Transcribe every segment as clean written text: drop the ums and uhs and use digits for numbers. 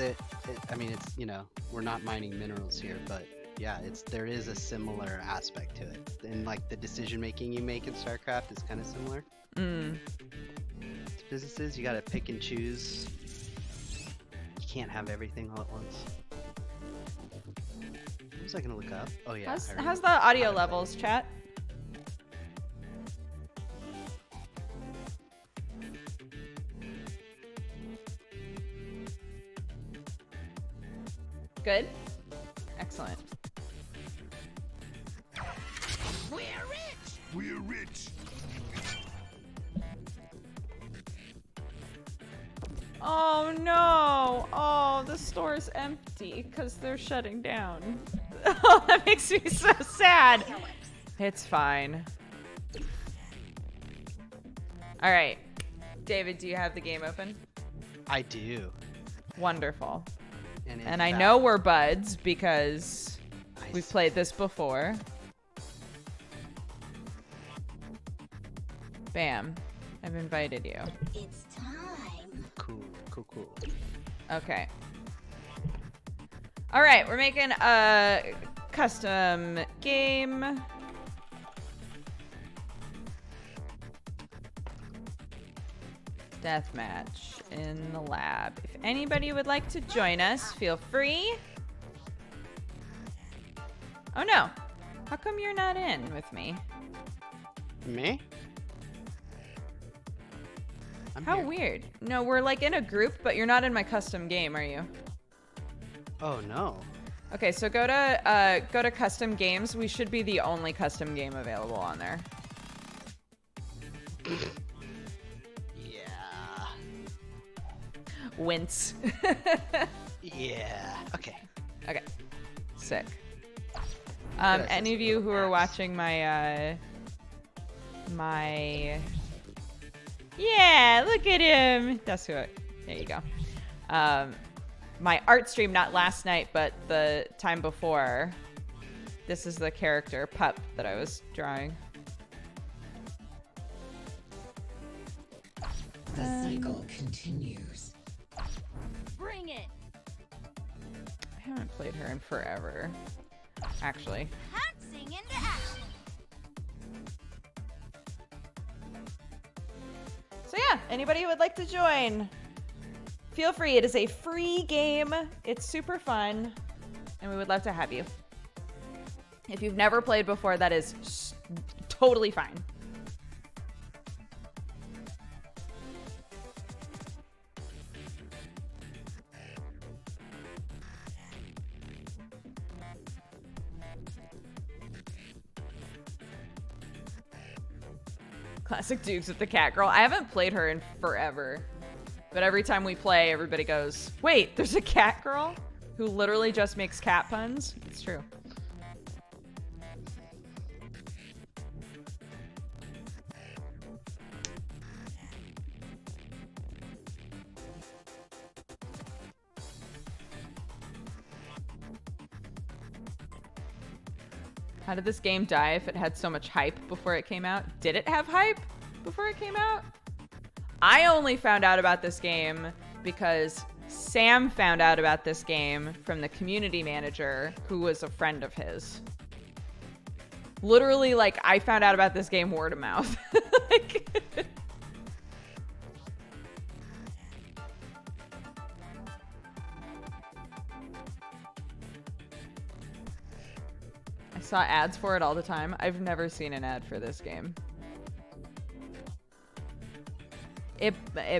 I mean, it's, we're not mining minerals here, but yeah, there is a similar aspect to it. And like the decision making you make in StarCraft is kind of similar. Mm. To businesses, you gotta pick and choose. You can't have everything all at once. What was I gonna look up? Oh yeah. How's the audio levels, chat? Good? Excellent. We're rich! We're rich! Oh no! Oh, the store's empty because they're shutting down. Oh, that makes me so sad. It's fine. All right. David, do you have the game open? I do. Wonderful. And I know we're buds because we've played this before. Bam. I've invited you. It's time. Cool. Okay. All right, we're making a custom game. Deathmatch in the lab. If anybody would like to join us, feel free. Oh no. How come you're not in with me? Me? How weird. No, we're like in a group, but you're not in my custom game, are you? Oh no. Okay, so go to custom games. We should be the only custom game available on there. Yeah. Wince. Yeah. Okay. Okay. Sick. Any of you who are watching my yeah, look at him. That's who. There you go. My art stream, not last night, but the time before. This is the character pup that I was drawing. The cycle continues. Bring it. I haven't played her in forever, actually. Pouncing into action. So yeah, anybody who would like to join, feel free. It is a free game. It's super fun, and we would love to have you. If you've never played before, that is totally fine. Classic Dukes with the cat girl. I haven't played her in forever. But every time we play, everybody goes, wait, there's a cat girl who literally just makes cat puns? It's true. How did this game die if it had so much hype before it came out? Did it have hype before it came out? I only found out about this game because Sam found out about this game from the community manager who was a friend of his. Literally, like, I found out about this game word of mouth. Like, I saw ads for it all the time. I've never seen an ad for this game. It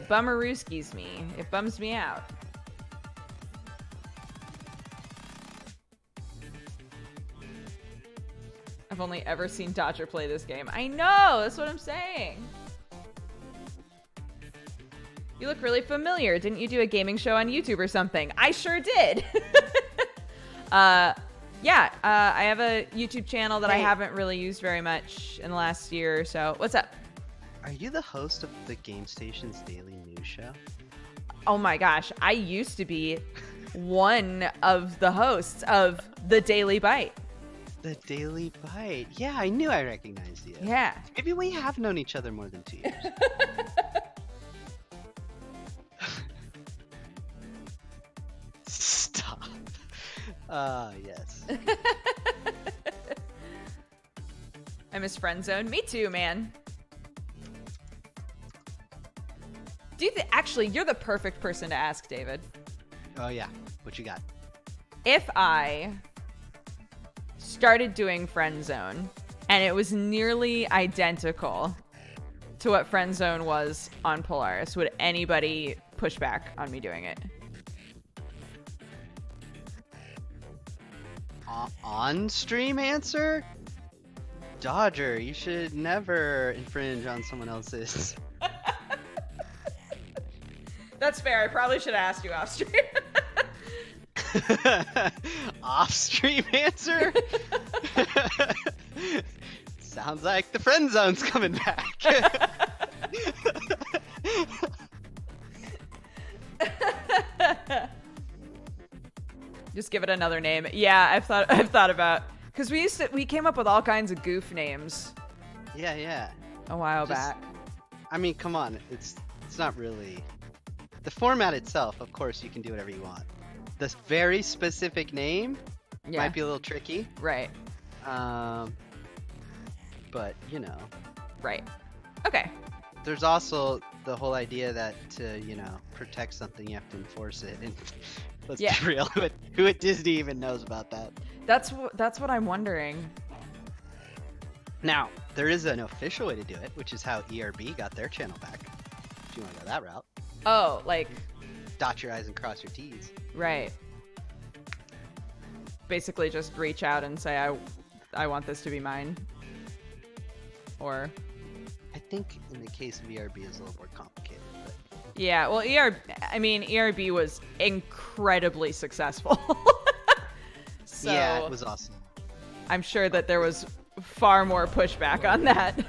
bummerooskies me. It bums me out. I've only ever seen Dodger play this game. I know, that's what I'm saying. You look really familiar. Didn't you do a gaming show on YouTube or something? I sure did. Yeah, I have a YouTube channel that I haven't really used very much in the last year or so. What's up? Are you the host of the Game Station's daily news show? Oh my gosh, I used to be one of the hosts of The Daily Bite. The Daily Bite. Yeah, I knew I recognized you. Yeah. Maybe we have known each other more than 2 years. Yes. I miss friend zone. Me too, man. Do you think actually you're the perfect person to ask, David? Oh yeah. What you got? If I started doing friend zone and it was nearly identical to what friend zone was on Polaris, would anybody push back on me doing it? On stream answer? Dodger, you should never infringe on someone else's. That's fair. I probably should have asked you off stream. Off stream answer? Sounds like the friend zone's coming back. Just give it another name. Yeah, I've thought about, because we came up with all kinds of goof names Yeah. a while Just- back. I mean, come on. It's not really the format itself. Of course, you can do whatever you want. This very specific name Yeah, might be a little tricky. right. But you know, Right. Okay. there's also the whole idea that to protect something, you have to enforce it. And let's Yeah. be real, who at Disney even knows about that? That's what I'm wondering. Now, there is an official way to do it, which is how ERB got their channel back. If you want to go that route, Oh, like, dot your I's and cross your T's. right. Basically just reach out and say, I want this to be mine. Or, I think in the case of ERB, it's a little more complicated. But yeah, well, ERB was incredibly successful. So yeah, it was awesome. I'm sure that there was far more pushback on that.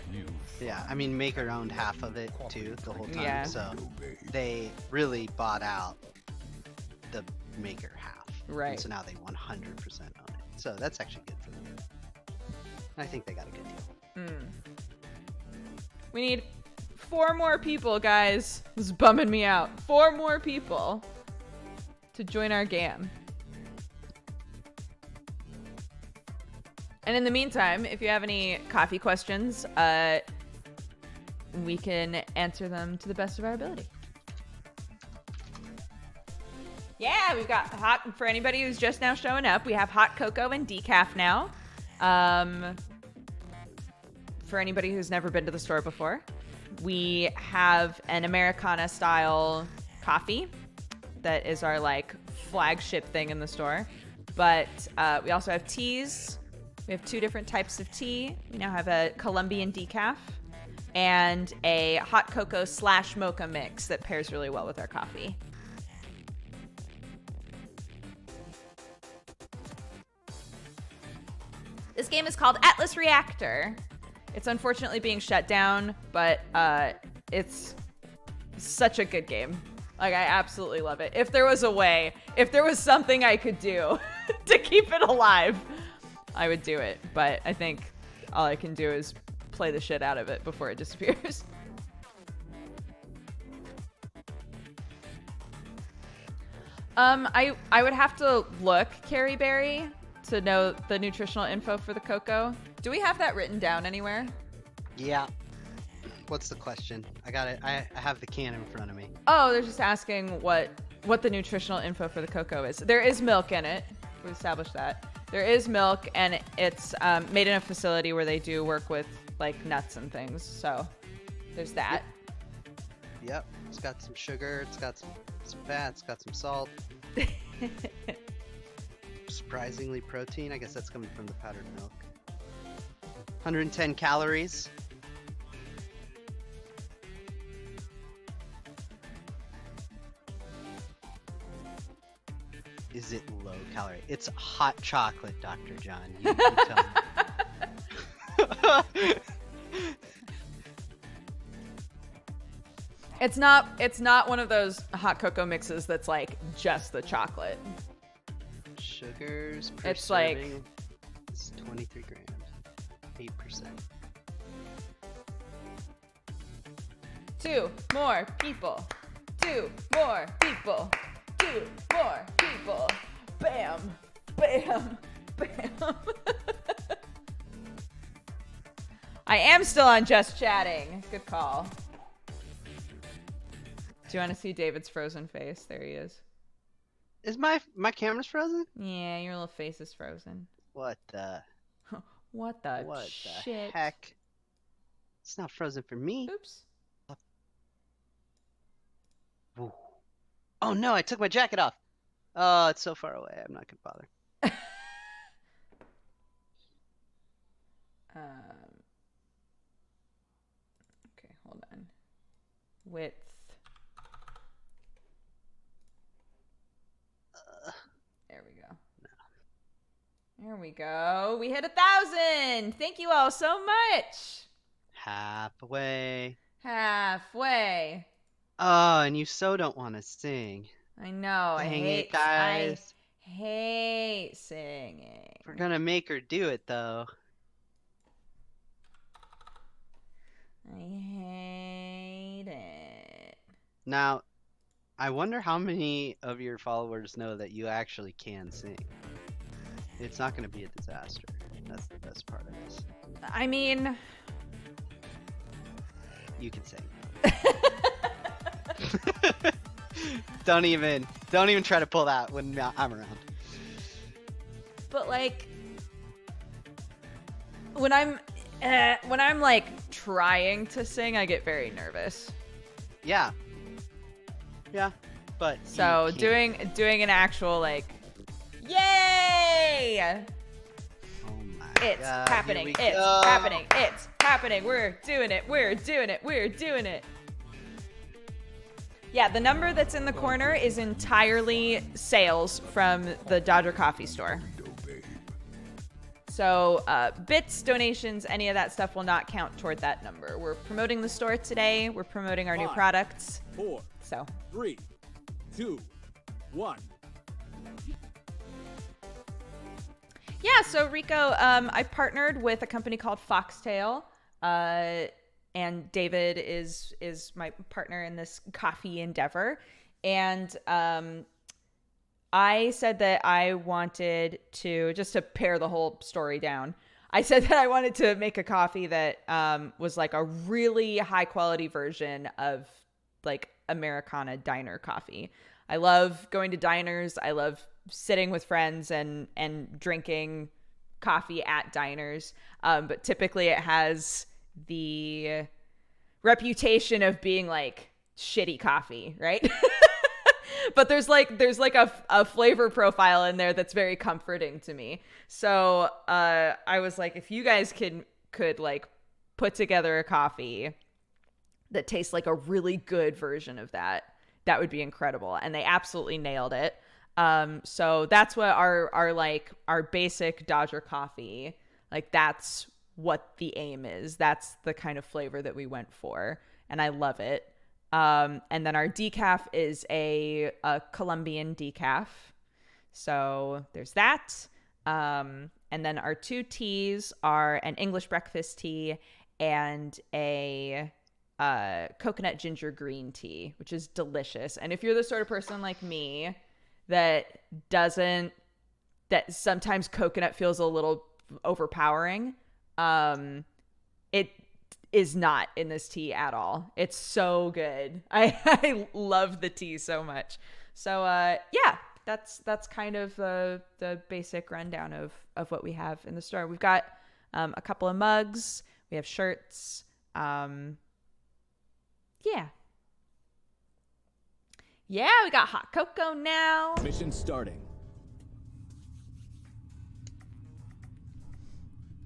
Yeah, I mean, Maker owned half of it too the whole time, Yeah. so they really bought out the Maker half. Right. And so now they 100% own it. So that's actually good for them. I think they got a good deal. We need 4 more people, guys. This is bumming me out. 4 more people to join our game. And in the meantime, if you have any coffee questions, we can answer them to the best of our ability. Yeah, we've got hot, for anybody who's just now showing up, we have hot cocoa and decaf now. For anybody who's never been to the store before, we have an Americana style coffee that is our like flagship thing in the store. But we also have teas. We have 2 different types of tea. We now have a Colombian decaf and a hot cocoa / mocha mix that pairs really well with our coffee. This game is called Atlas Reactor. It's unfortunately being shut down, but it's such a good game. Like, I absolutely love it. If there was a way, if there was something I could do to keep it alive, I would do it. But I think all I can do is play the shit out of it before it disappears. I would have to look, Carrie Berry, to know the nutritional info for the cocoa. Do we have that written down anywhere? Yeah. What's the question? I got it. I have the can in front of me. Oh, they're just asking what the nutritional info for the cocoa is. There is milk in it. We established that. There is milk, and it's made in a facility where they do work with like nuts and things. So there's that. Yep. It's got some sugar. It's got some fat. It's got some salt. Surprisingly protein. I guess that's coming from the powdered milk. 110 calories. Is it low calorie? It's hot chocolate, Dr. John. You tell me. It's not one of those hot cocoa mixes that's like just the chocolate. Sugars per It's like- serving is 23 grams. 8%. 2 more people. 2 more people. 2 more people. Bam. Bam. Bam. Bam. I am still on just chatting. Good call. Do you want to see David's frozen face? There he is. Is my camera's frozen? Yeah, your little face is frozen. What the What the what shit? the heck? It's not frozen for me. Oops. Woo. Oh no, I took my jacket off. Oh, it's so far away. I'm not gonna bother. Okay, hold on. Width. There we go. There we go. We hit 1,000. Thank you all so much. Halfway. Halfway. Oh, and you so don't want to sing. I know. Dang I it, hate guys. I hate singing. We're gonna make her do it though. I hate it. Now, I wonder how many of your followers know that you actually can sing. It's not gonna be a disaster. That's the best part of this. I mean, You can sing. Don't even try to pull that when I'm around. but like when I'm like trying to sing, I get very nervous. Yeah, but So you can't. doing an actual like, yay! Oh my It's God, happening. here we It's go. happening. It's happening. We're doing it. We're doing it. We're doing it. Yeah, the number that's in the corner is entirely sales from the Dodger Coffee store. So bits, donations, any of that stuff will not count toward that number. We're promoting the store today. We're promoting our new 5, products. 4, So 3, 2, 1. yeah, so Rico, I partnered with a company called Foxtail, and David is my partner in this coffee endeavor. And I said that I wanted to, just to pare the whole story down, I said that I wanted to make a coffee that was like a really high quality version of like Americana diner coffee. I love going to diners. I love sitting with friends and drinking coffee at diners. But typically it has the reputation of being like shitty coffee, right? But there's like a flavor profile in there that's very comforting to me. So I was like, if you guys could like put together a coffee that tastes like a really good version of that would be incredible. And they absolutely nailed it. So that's what our basic Dodger coffee, like that's what the aim is. That's the kind of flavor that we went for. And I love it. And then our decaf is a Colombian decaf. So there's that. And then our two teas are an English breakfast tea and a coconut ginger green tea, which is delicious. And if you're the sort of person like me that sometimes coconut feels a little overpowering, it is not in this tea at all. It's so good. I love the tea so much. So yeah, that's kind of the basic rundown of what we have in the store. We've got a couple of mugs. We have shirts. Yeah. Yeah, we got hot cocoa now. Mission starting.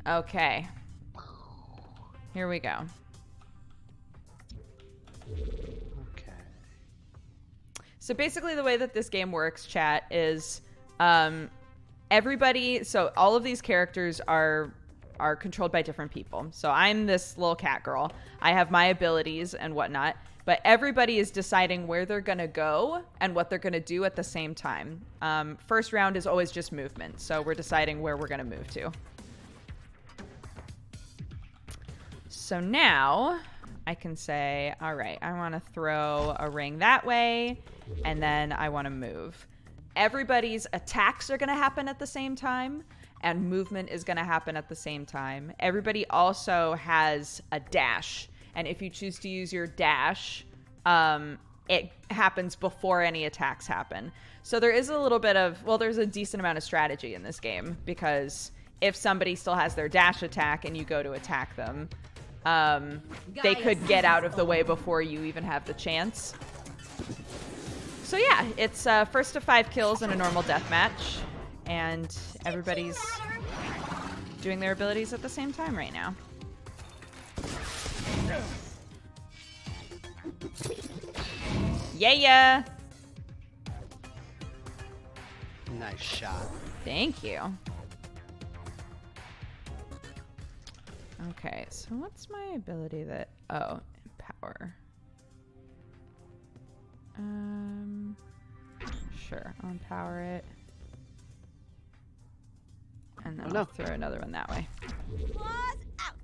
Okay. Here we go. Okay. So basically the way that this game works, chat, is everybody, so all of these characters are controlled by different people. So I'm this little cat girl. I have my abilities and whatnot, but everybody is deciding where they're going to go and what they're going to do at the same time. First round is always just movement. So we're deciding where we're going to move to. So now I can say, all right, I want to throw a ring that way, and then I want to move. everybody's attacks are going to happen at the same time, and movement is going to happen at the same time. Everybody also has a dash, and if you choose to use your dash, it happens before any attacks happen. So there is a little bit of, well, there's a decent amount of strategy in this game, because if somebody still has their dash attack and you go to attack them, they could get out of the way before you even have the chance. So yeah, it's first to 5 kills in a normal deathmatch, and everybody's doing their abilities at the same time right now. Yeah. Nice shot. Thank you. Okay, so what's my ability that... Oh, power. Sure, I'll empower it. And then I'll throw another one that way. Claws out.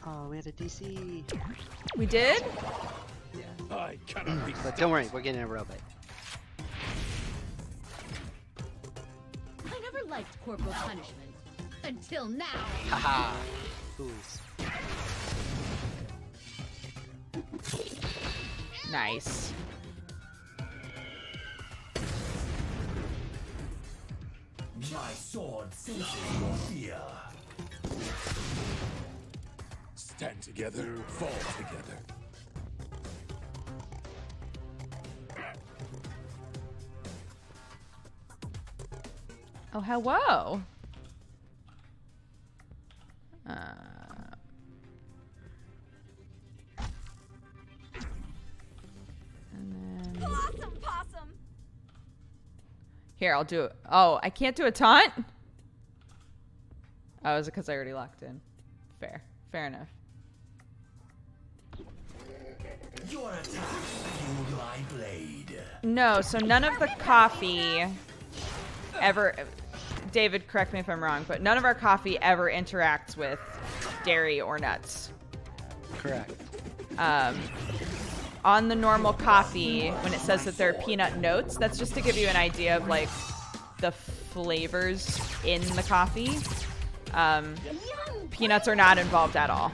Oh, we had a DC. We did? Yeah. I cannot be. But don't worry, we're getting a robot. I never liked corporal punishment. Until now. Haha. Fools. Nice. My sword senses your fear. Stand together, fall together. Oh, hello. And then... Awesome possum. Here, I'll do it. Oh, I can't do a taunt? Oh, is it because I already locked in? Fair. Fair enough. Your attack fueled my blade. No, so none of the coffee ever... David, correct me if I'm wrong, but none of our coffee ever interacts with dairy or nuts. Correct. On the normal coffee, when it says that there are peanut notes, that's just to give you an idea of, like, the flavors in the coffee. Peanuts are not involved at all.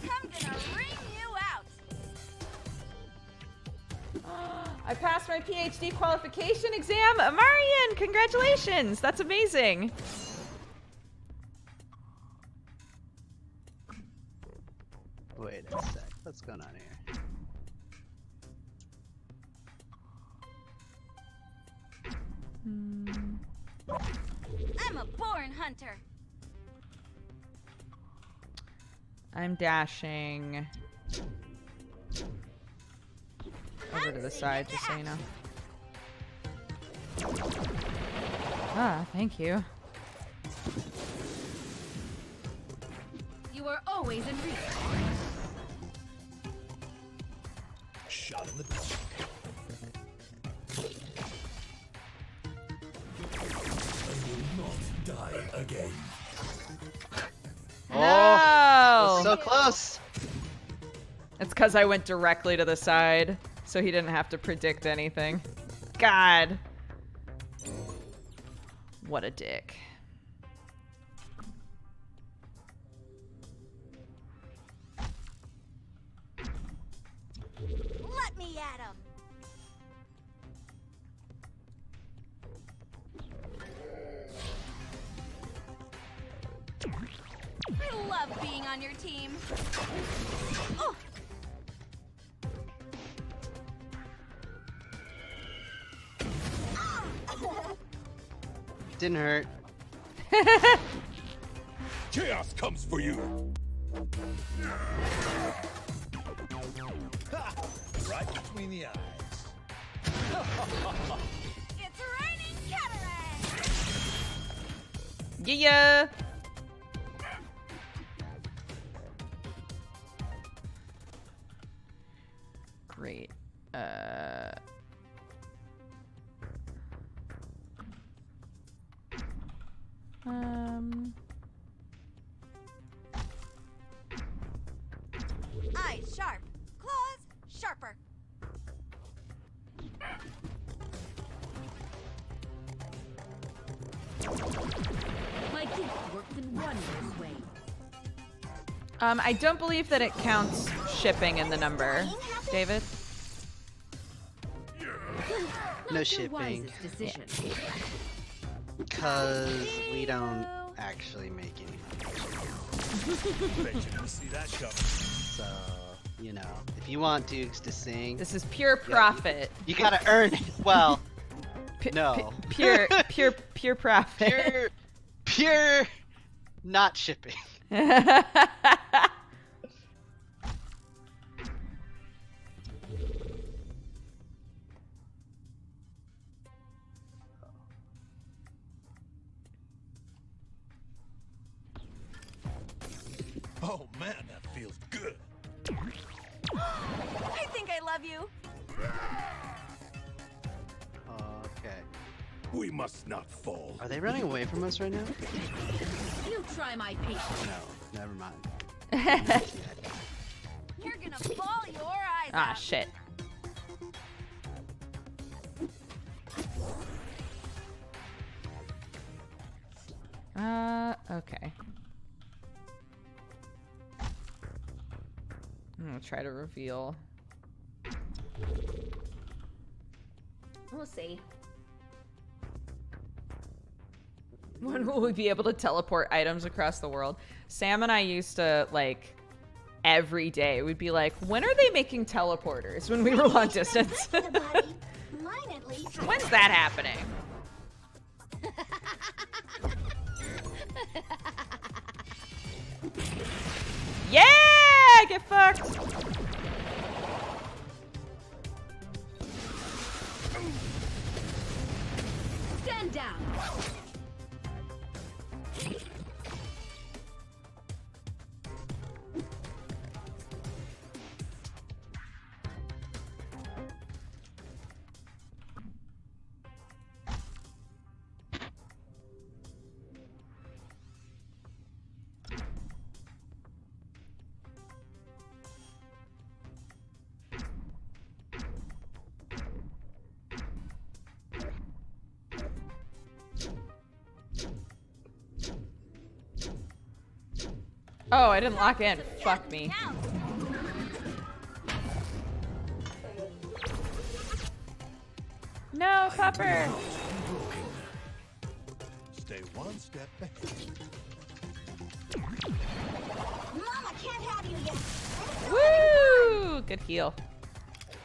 I'm gonna ring you out. I passed my PhD qualification exam. Amarian, congratulations. That's amazing. Wait a sec. What's going on here? I'm a born hunter. I'm dashing over to the side, just so you know. Ah, thank you. You are always in reach. Shot in the dark. I will not die again. No! So close. It's because I went directly to the side, so he didn't have to predict anything. God. What a dick. Let me at him. I love being on your team. Oh. Didn't hurt. Chaos comes for you. Right between the eyes. It's raining cataracts. Yeah. Great. Eyes sharp, claws sharper. My gift works in wondrous ways. I don't believe that it counts shipping in the number, David. Not No your shipping. wisest decision. Because we don't actually make any money. Bet you didn't see that coming. So, you know, if you want Dukes to sing, This is pure profit. you gotta earn it. Well, P- no. Pure profit. pure, not shipping. Oh man, that feels good. I think I love you. Okay. We must not fall. Are they running away from us right now? You try my patience. No, never mind. You're gonna ball your eyes Ah, out. shit. Okay. I'm gonna try to reveal. We'll see. When will we be able to teleport items across the world? Sam and I used to, like, every day, we'd be like, when are they making teleporters when we were long distance? Mine at least. When's that happening? Yeah! Get fucked! Stand down. Oh, I didn't lock in. Fuck me. No, Pupper! Stay one step back. Mama can't have you yet. Woo! Good heal.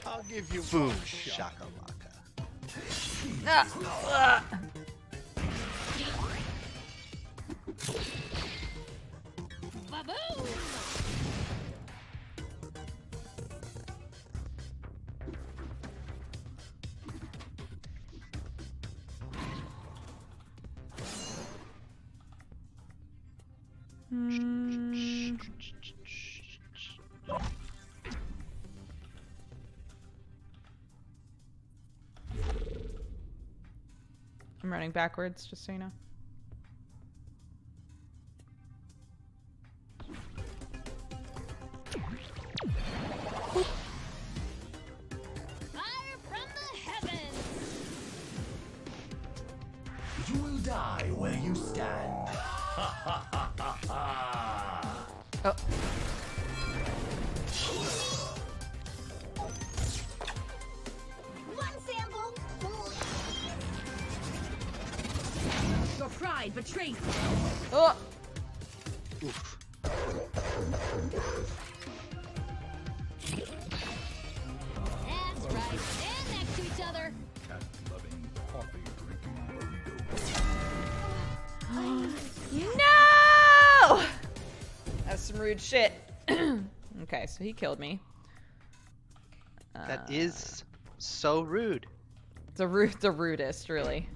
I'll give you Boom, one shot. shakalaka. Ah, Baboom! I'm running backwards, just so you know. Fire from the heavens! You will die where you stand. Oh. One sample. Your pride betrays you. Oh! Oof. That's right. Stand next to each other. No! That's some rude shit. Okay, so he killed me. That is so rude. The rudest, really.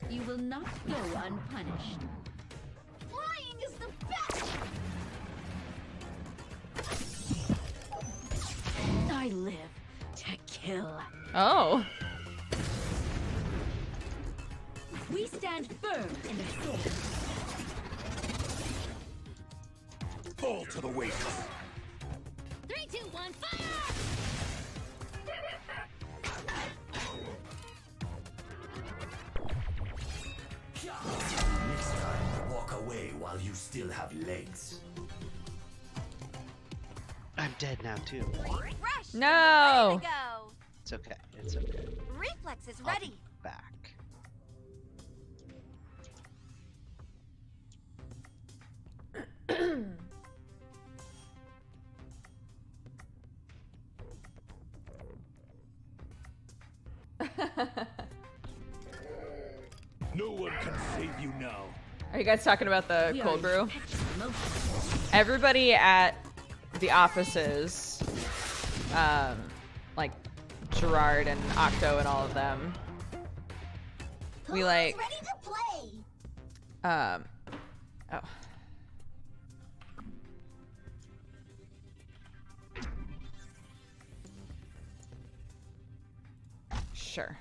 You will not go unpunished. Flying is the best. I live to kill. Oh. We stand firm in the storm. fall to the waste. 3, 2, 1, fire! Next time, walk away while you still have legs. I'm dead now too. Rush! No. Ready to go. It's okay. It's okay. Reflex is I'll ready. be back. No one can save you now. Are you guys talking about the We are cold in brew? perpetual motion. Everybody at the offices, like Gerard and Octo and all of them, we like, Ready to play. oh. Sure.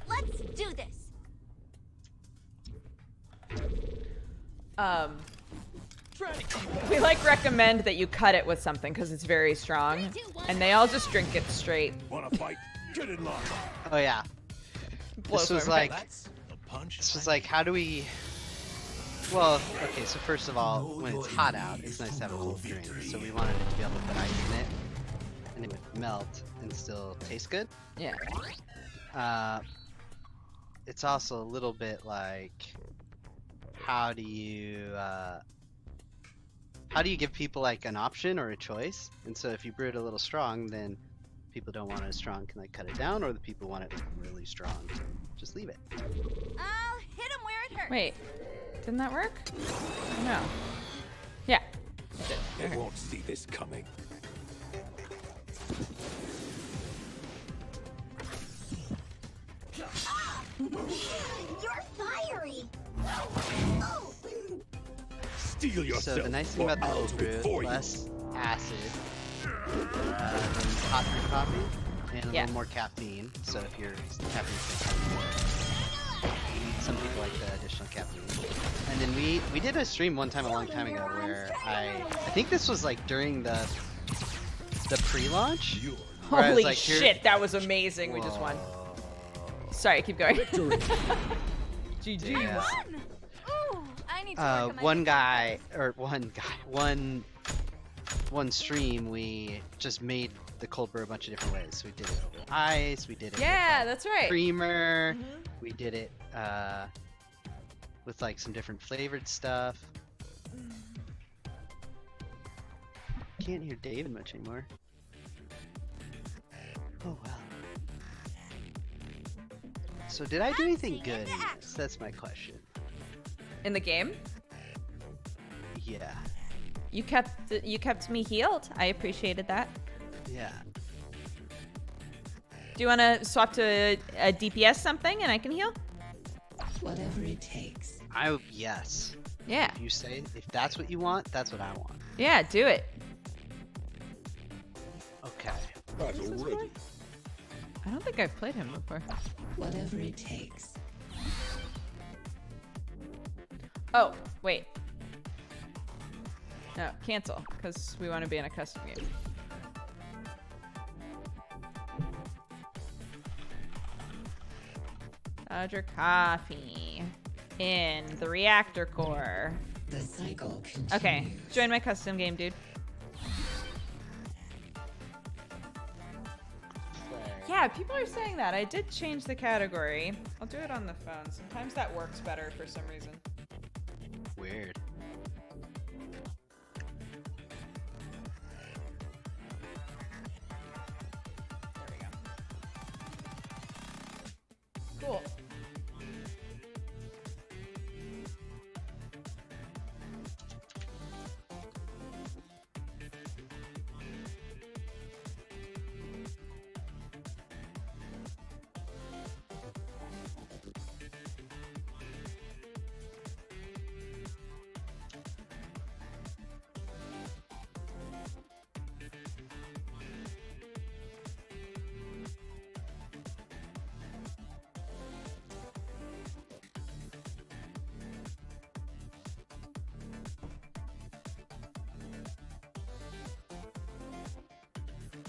Let's do this. We like recommend that you cut it with something because it's very strong, and they all just drink it straight. Wanna fight? Get in line. Oh yeah. Blows was my mind. like- That's a punch. This was like, how do we? Well, okay. So first of all, when it's hot out, it's nice to have a cold drink. So we wanted it to be able to put ice in it, and it would melt and still taste good. Yeah. It's also a little bit like, how do you give people like an option or a choice? And so if you brew it a little strong, then people don't want it as strong, can like cut it down, or the people want it like really strong, just leave it. I'll hit him where it hurts. Wait, didn't that work? No. Yeah. They won't see this coming. You're fiery. Steal yourself. So the nice thing about the I'll cold do brew, it for you. less acid than hot brew coffee, and a Yeah. little more caffeine. So if you're caffeine, some people like the additional caffeine. And then we did a stream one time a long time ago where I think this was like during the pre-launch. You're where I was Holy like, here- shit, that was amazing. We just won. Sorry, keep going. GG. Yeah. Ooh, I need to work on my one stream we just made the cold brew a bunch of different ways. So we did it over ice, we did it Yeah, with that's right. creamer, we did it with like some different flavored stuff. Can't hear David much anymore. Oh well. So did I do anything good in this? That's my question. In the game, Yeah. you kept me healed. I appreciated that. Yeah. Do you want to swap to a DPS something and I can heal? Whatever it takes. Yes. Yeah. If you say, if that's what you want, that's what I want. Yeah, do it. Okay. battle ready. I don't think I've played him before. Whatever it takes. Oh, wait. No, cancel, because we want to be in a custom game. Dodger Coffee in the reactor core. The cycle continues. Okay, join my custom game, dude. Yeah, people are saying that. I did change the category. I'll do it on the phone. Sometimes that works better for some reason. Weird. There we go. Cool.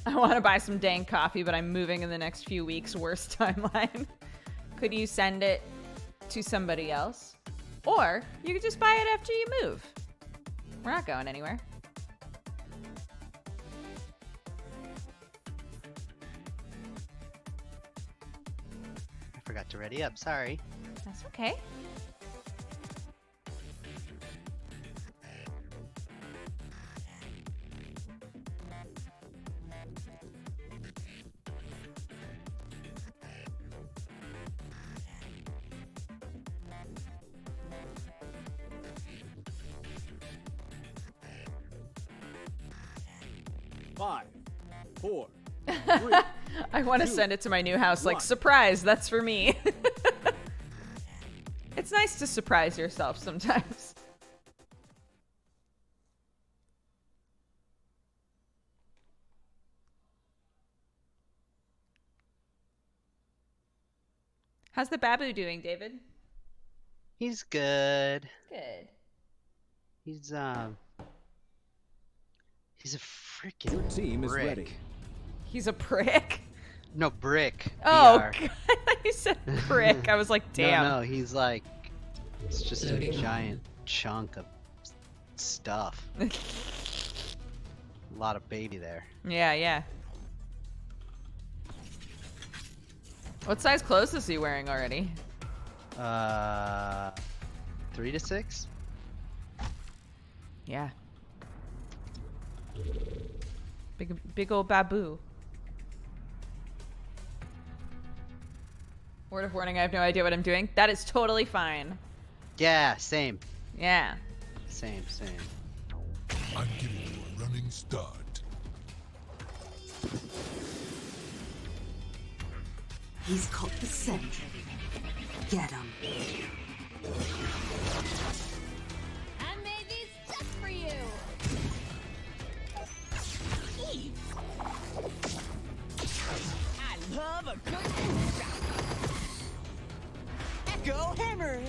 I want to buy some dang coffee, but I'm moving in the next few weeks. Worst timeline. Could you send it to somebody else? Or you could just buy it after you move. We're not going anywhere. I forgot to ready up. Sorry. That's okay. Five, four, I want to send it to my new house like, surprise, that's for me. It's nice to surprise yourself sometimes. How's the babu doing, David? He's good. Good. He's a freaking your team is brick. ready. He's a prick? No, brick. Oh, BR. God. I thought you said prick. I was like, damn. No, he's like, it's just a Loading. giant chunk of stuff. A lot of baby there. Yeah, yeah. What size clothes is he wearing already? 3 to 6. Yeah. Big old babu. Word of warning, I have no idea what I'm doing. That is totally fine. Yeah, same. Yeah. Same. I'm giving you a running start. He's caught the scent. Get him. I made these just for you. I love a good shot. Echo hammer.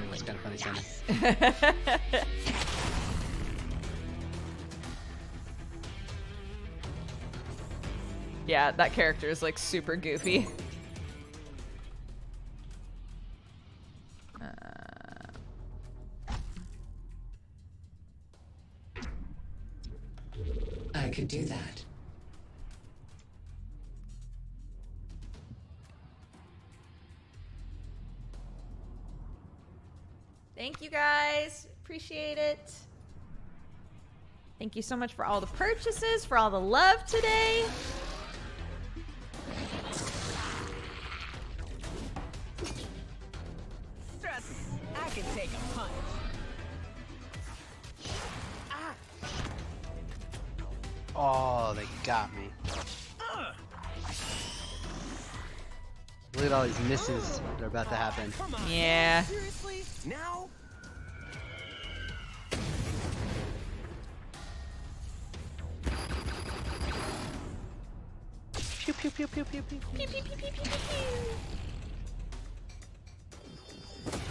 That's kind of funny sounding. Yeah, that character is like super goofy. I could do that. Thank you guys. Appreciate it. Thank you so much for all the purchases, for all the love today. Stress. I can take a punch. Oh, they got me. Look at all these misses that are about to happen. Come on. Yeah. Seriously? Now? Pew pew pew pew pew pew.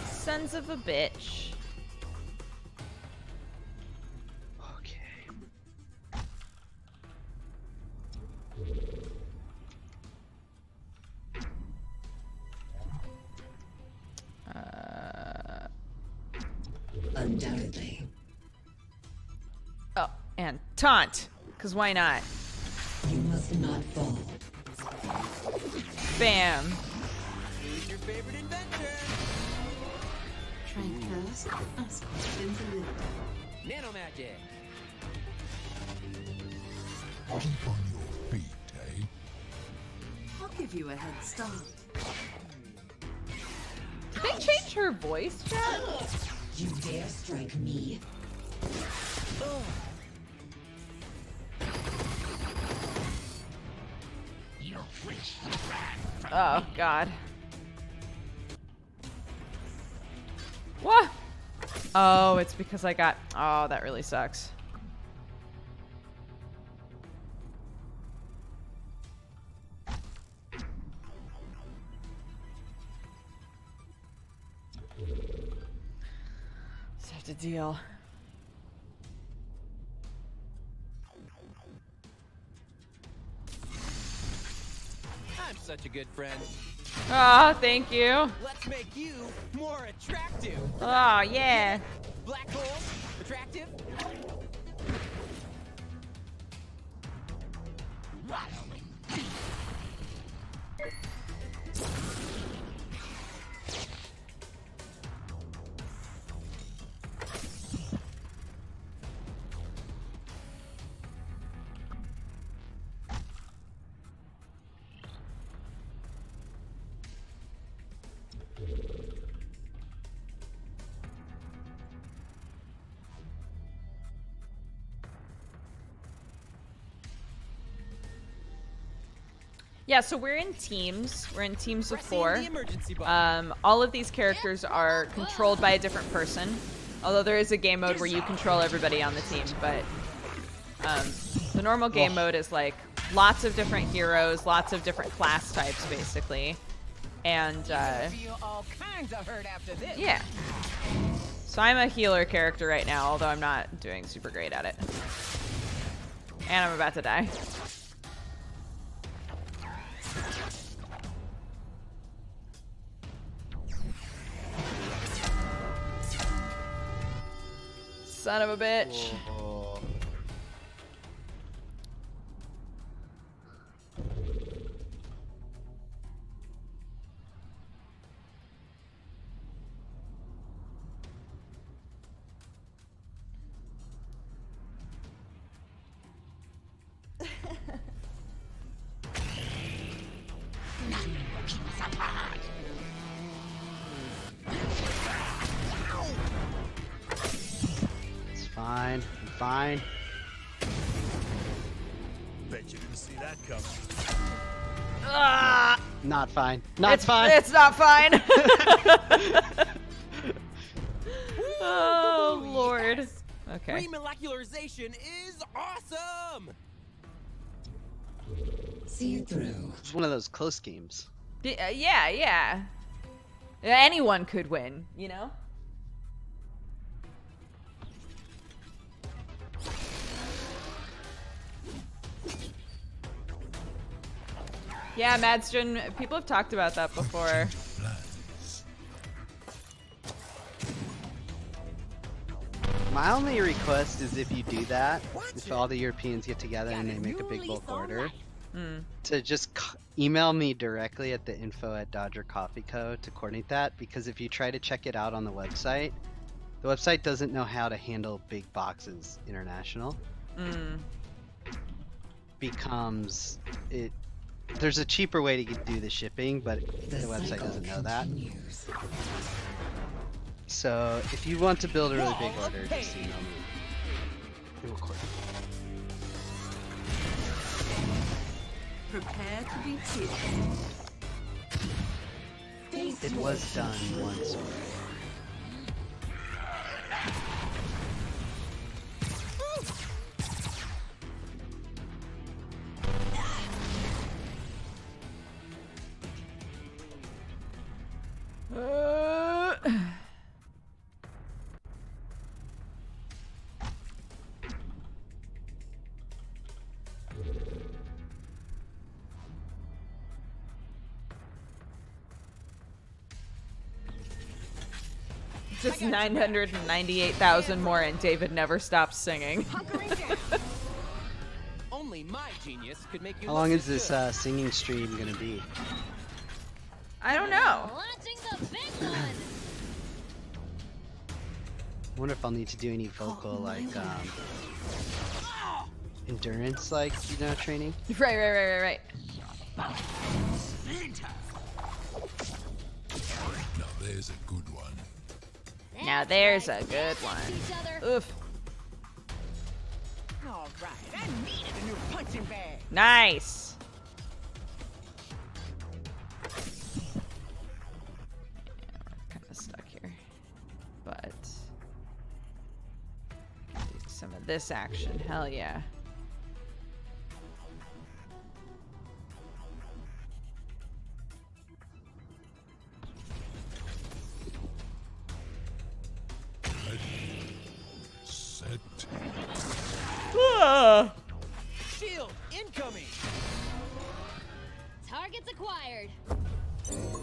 Sons of a bitch. Okay. Undoubtedly. Oh, and taunt. Because why not? You must not fall. Bam. Who's your favorite inventor? Strike first, ask questions later. Nanomagic. Keep on your feet, eh? I'll give you a head start. Did they change her voice, chat? You dare strike me? Oh, God. What? Oh, it's because I got... Oh, that really sucks. to deal. I'm such a good friend. Oh, thank you. Let's make you more attractive. Oh, yeah. Black hole, attractive. Yeah, so we're in teams. We're in teams of Pressing 4. the emergency button. All of these characters are controlled by a different person. Although there is a game mode where you control everybody on the team, but the normal game mode is like lots of different heroes, lots of different class types, basically. And Feel all kinds of hurt after this. yeah. So I'm a healer character right now, although I'm not doing super great at it. And I'm about to die. Son of a bitch. Whoa. It's fine. I'm fine. Bet you didn't see that coming. Ah! Not fine. Not fine. It's not fine. Oh, Lord. Okay. Remolecularization is awesome. See it through. It's one of those close games. Yeah. Anyone could win, you know? Yeah, Madstron, people have talked about that before. My only request is if you do that, if all the Europeans get together and they make a big bulk order, to just email me directly at the info@Dodger Coffee Co. to coordinate that, because if you try to check it out on the website doesn't know how to handle big boxes international. Becomes it. There's a cheaper way to do the shipping, but the website cycle doesn't know that. continues. So if you want to build a really big order, just email me. We will coordinate. Prepare to be killed. It was done once. Just 998,000 more, and David never stops singing. Only my genius could make you. How long look is this good. singing stream gonna be? I don't know. Launching the big one. I wonder if I'll need to do any vocal like endurance training. Right. Now there's a good one. Now there's a good one. Each other. Oof. All right, I needed a new punching bag. Nice. Kind of stuck here, but do some of this action. Hell yeah. shield incoming. Targets acquired.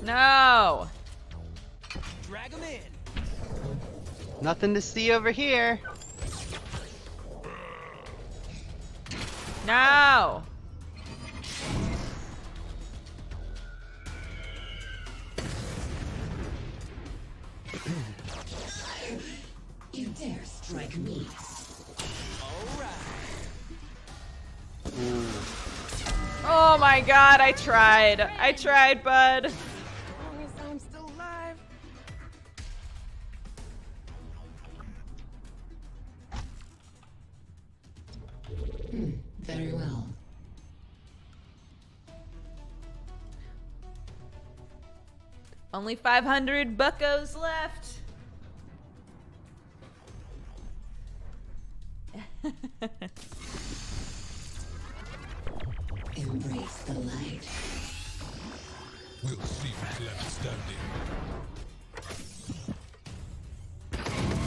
No. Drag him in. Nothing to see over here. No. You dare strike me? All right. Oh my god, I tried. I tried, bud. As long as I'm still alive. Very well. Only 500 buckos left. Embrace the light. We'll see who's left standing.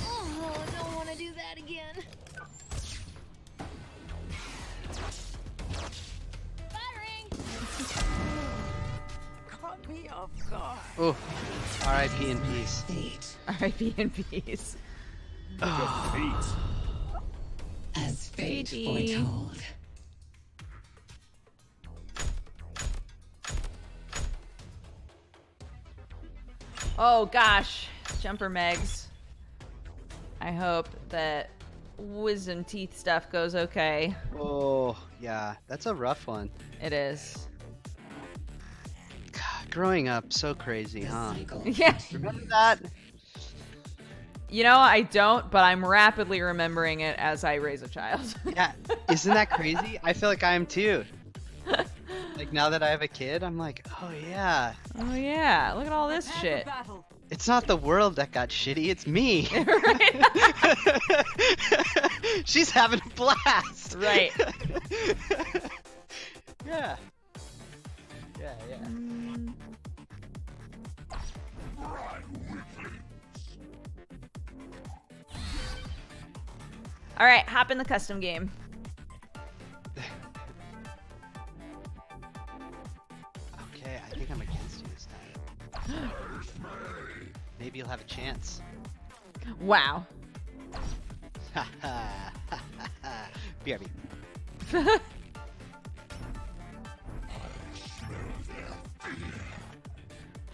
Oh, I don't want to do that again. Firing. Caught me off guard. Oh, R.I.P. in peace. Fate. R.I.P. in peace. As fate Fatey. foretold. Oh gosh, jumper Megs. I hope that wisdom teeth stuff goes okay. Oh, yeah, that's a rough one. It is. God, growing up, so crazy, The huh? cycle Yeah. continues. Remember that? You know, I don't, but I'm rapidly remembering it as I raise a child. Yeah, isn't that crazy? I feel like I am too. Like now that I have a kid, I'm like, oh yeah, Oh yeah, look at all this shit. it's not the world that got shitty, it's me. She's having a blast. Right. Yeah. Yeah, yeah. All right, hop in the custom game. Okay, I think I'm against you this time. Maybe you'll have a chance. Wow. Ha ha ha ha ha. BRB.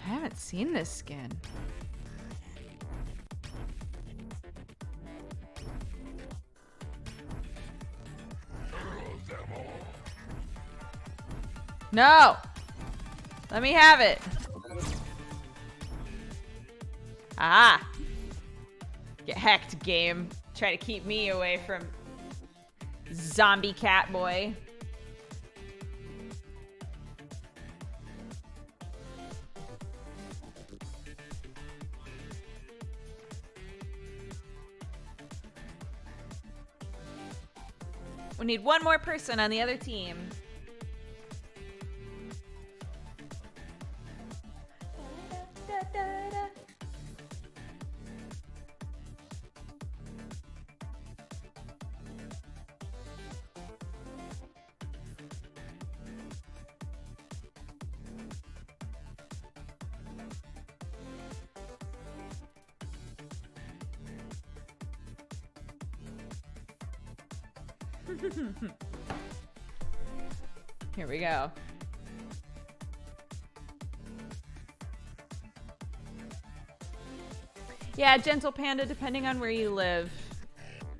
I haven't seen this skin. No! Let me have it. Ah! Get hecked, game. Try to keep me away from zombie cat boy. We need one more person on the other team. Here we go. Yeah, Gentle Panda, depending on where you live,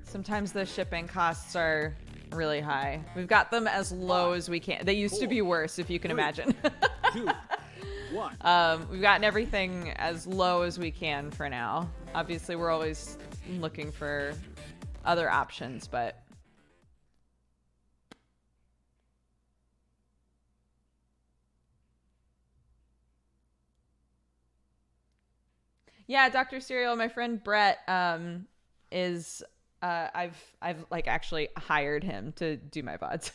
sometimes the shipping costs are really high. We've got them as low as we can. They used to be worse, if you can imagine. 2, 1. We've gotten everything as low as we can for now. Obviously, we're always looking for other options, but... Yeah, Dr. Serial, my friend Brett is I've like actually hired him to do my VODs.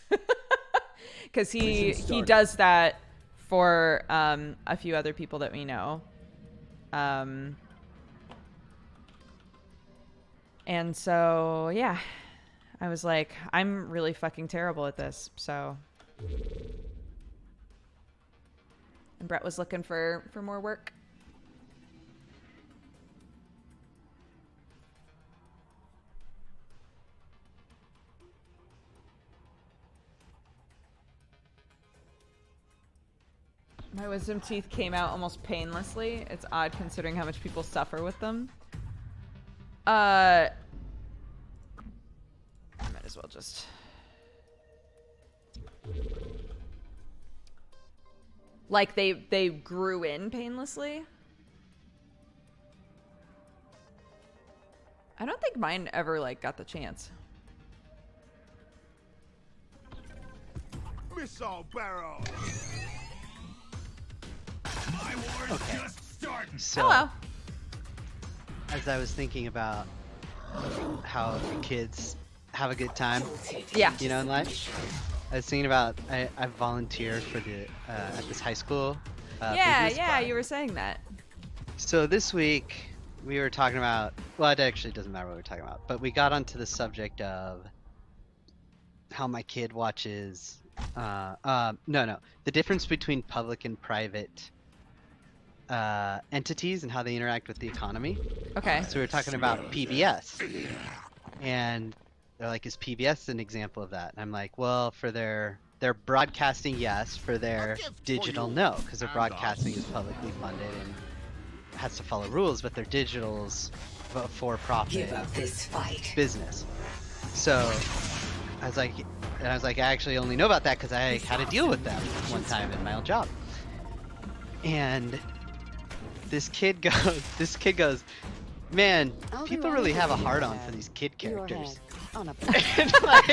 Cuz he does that for a few other people that we know. And so, yeah. I was like, I'm really fucking terrible at this, so. And Brett was looking for more work. My wisdom teeth came out almost painlessly. It's odd considering how much people suffer with them. I might as well just... Like they grew in painlessly? I don't think mine ever like got the chance. Missile barrel. My war's just starting. So, Hello. as I was thinking about how kids have a good time, Yeah. you know, in life, I was thinking about I volunteer for the at this high school. Yeah, business yeah, club. you were saying that. So this week we were talking about, well, it actually doesn't matter what we're talking about, but we got onto the subject of how my kid watches. The difference between public and private entities and how they interact with the economy. Okay. So we were talking about PBS, and they're like, is PBS an example of that? And I'm like, well, for their broadcasting, yes. For their digital, no, because their broadcasting is publicly funded and has to follow rules, but their digital's for-profit Give up this fight. business. So I was like, I actually only know about that because I had to deal with them one time in my old job. And this kid goes, man, people really have a hard-on for these kid characters. And like,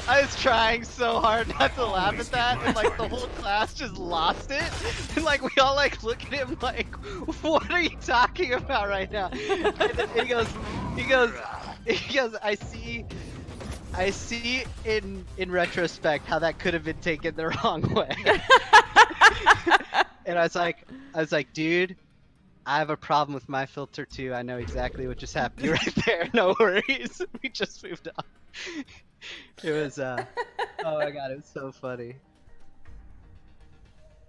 I was trying so hard not to laugh at that, and like the whole class just lost it, and like we all like look at him like, what are you talking about right now? And then he goes, I see in retrospect how that could have been taken the wrong way. And I was like, dude, I have a problem with my filter too. I know exactly what just happened right there. No worries. We just moved on. It was oh my god, it was so funny.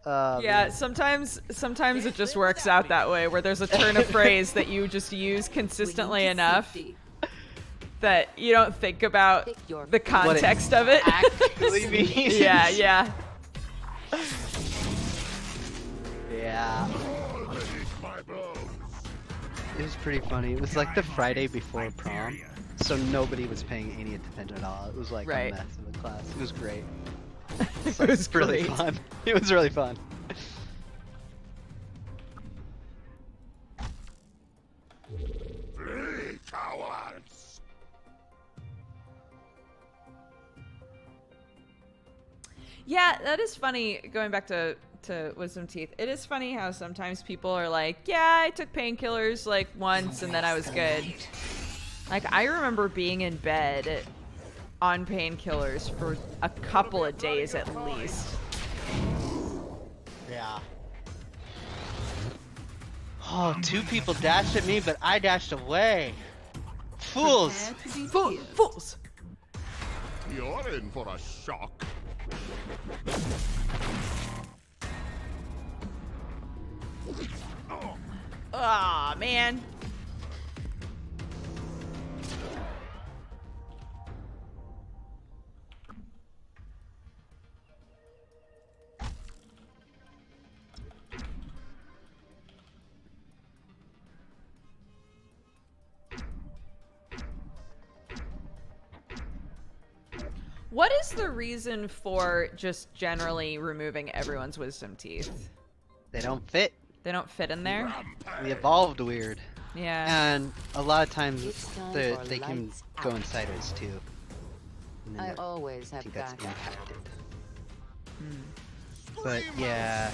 Yeah, sometimes it just works out that way, where there's a turn of phrase that you just use consistently enough that you don't think about the context of it. Actually means. Yeah, yeah. Yeah. It was pretty funny. It was like the Friday before prom, so nobody was paying any attention at all. It was like Right. a mess of a class. It was great. It was really great. fun. It was really fun. Cowards. Yeah, that is funny. Going back to wisdom teeth, it is funny how sometimes people are like, yeah, I took painkillers like once and then I was good. Like, I remember being in bed on painkillers for a couple of days at least. Yeah. Oh, two people dashed at me, but I dashed away. Fools! Fools! You're in for a shock. Aw, man. What is the reason for just generally removing everyone's wisdom teeth? They don't fit. They don't fit in there? We evolved weird. Yeah. And a lot of times It's time for they can lights go out. in sideways too. And then I that- always I have think that's backup. impacted. But yeah,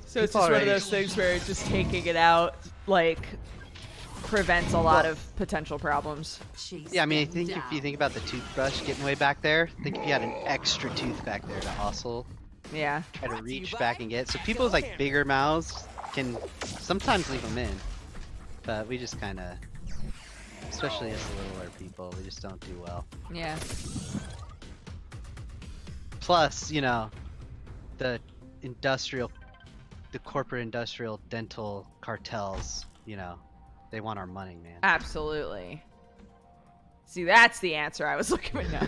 So it's People just one of already- those things where just taking it out, like, prevents a lot of potential problems. yeah. I mean, I think if you think about the toothbrush getting way back there, I think if you had an extra tooth back there to also Yeah. try to reach back and get. So people with like bigger mouths can sometimes leave them in, but we just kind of especially as the littler people. We just don't do well. Yeah. Plus, you know, the corporate industrial dental cartels, you know, they want our money, man. Absolutely. See, that's the answer I was looking for.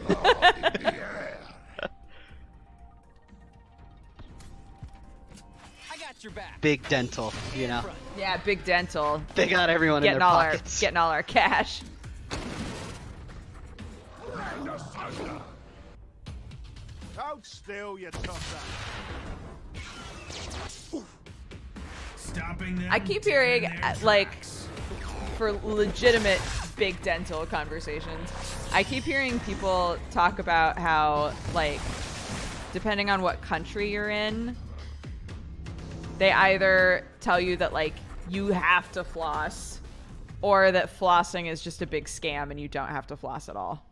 I got your back. Big dental, you know. Yeah, big dental. They got everyone in Getting their all pockets. getting all our cash. Hold still, you tosser. Stopping them. I keep hearing like for legitimate big dental conversations. I keep hearing people talk about how like depending on what country you're in, they either tell you that like you have to floss or that flossing is just a big scam and you don't have to floss at all.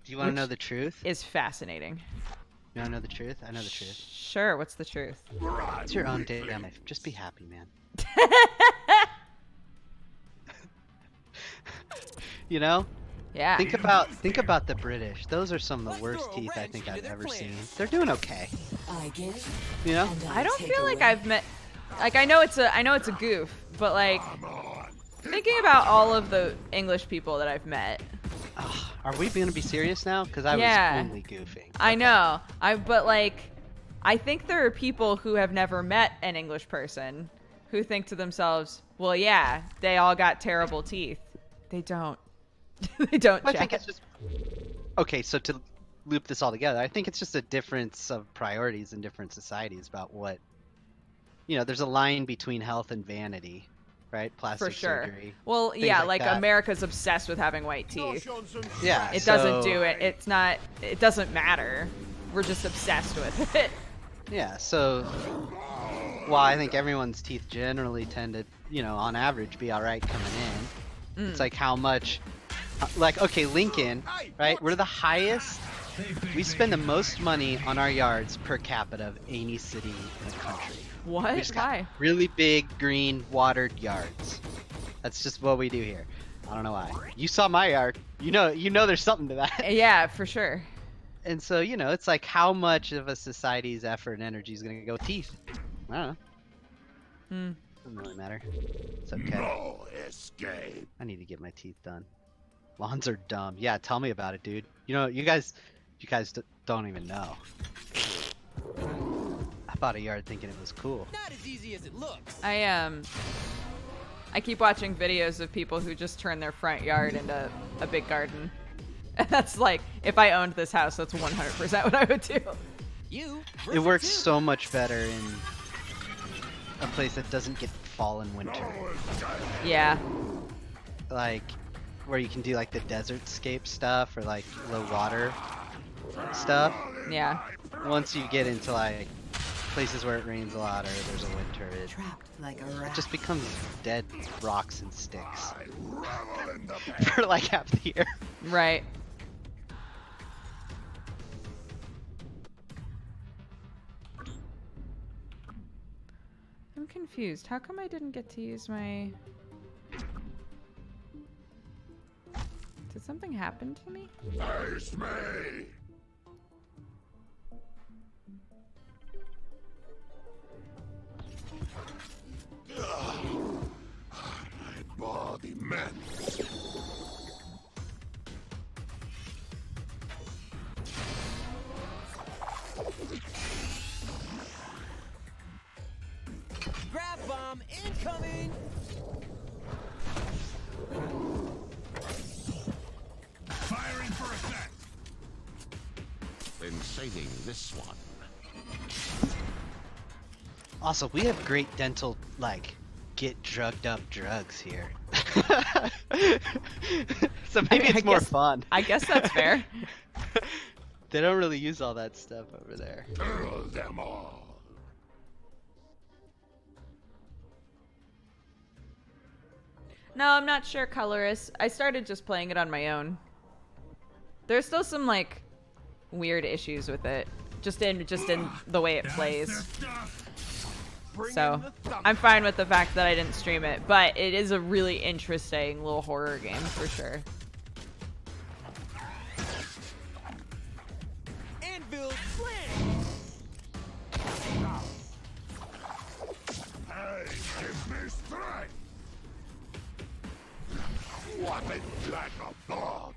Do you want to know the truth? Is fascinating. You want to know the truth? I know the truth. Sure, what's the truth? It's your own damn life. Just be happy, man. You know? Yeah. Think about the British. Those are some of the worst teeth I think I've ever seen. They're doing okay. I give. You know? And I don't take feel like away. I've met like I know it's a goof, but like thinking about all of the English people that I've met. Ugh, are we gonna be serious now? Because I Yeah. was only goofing. I know. But like I think there are people who have never met an English person who think to themselves, "Well, yeah, they all got terrible teeth." They don't. They don't. I think Chad. it's just okay. So to loop this all together, I think it's just a difference of priorities in different societies about what, you know. There's a line between health and vanity, right? Plastic For sure. surgery. Well, things yeah, like like that. America's obsessed with having white teeth. Yeah, It doesn't so- do it. It's not. It doesn't matter. We're just obsessed with it. Yeah. So, while I think everyone's teeth generally tend to, you know, on average, be all right coming in, it's like how much. Like, okay, Lincoln, right? We're the highest. We spend the most money on our yards per capita of any city in the country. What? We just got Why? really big, green, watered yards. That's just what we do here. I don't know why. You saw my yard. You know there's something to that. Yeah, for sure. And so, you know, it's like how much of a society's effort and energy is going to go with teeth. I don't know. Doesn't really matter. It's okay. No escape. I need to get my teeth done. Lawns are dumb. Yeah, tell me about it, dude. You know, you guys don't even know. I bought a yard thinking it was cool. Not as easy as it looks. I keep watching videos of people who just turn their front yard into a big garden. And that's like, if I owned this house, that's 100% what I would do. You. It works so much better in a place that doesn't get fall and winter. Yeah. Like, where you can do like the desert scape stuff or like low water stuff. Yeah. Once you get into like places where it rains a lot or there's a winter, it Trapped like a rat. just becomes dead rocks and sticks Revel in the pain. for like half the year. Right. I'm confused. How come I didn't get to use my... Did something happen to me? Face me. My body mends. Grab bomb incoming. Firing for effect. Inciting this one. Also, we have great dental, like, get drugged up drugs here. So maybe I it's more guess- fun. I guess that's fair. They don't really use all that stuff over there. Kill them all. No, I'm not sure, Colorist. I started just playing it on my own. There's still some, like, weird issues with it. Just in the way it That's plays. their stuff. So I'm fine with the fact that I didn't stream it, but it is a really interesting little horror game for sure. Anvil slam. Hey, give me strength! What a black of blood!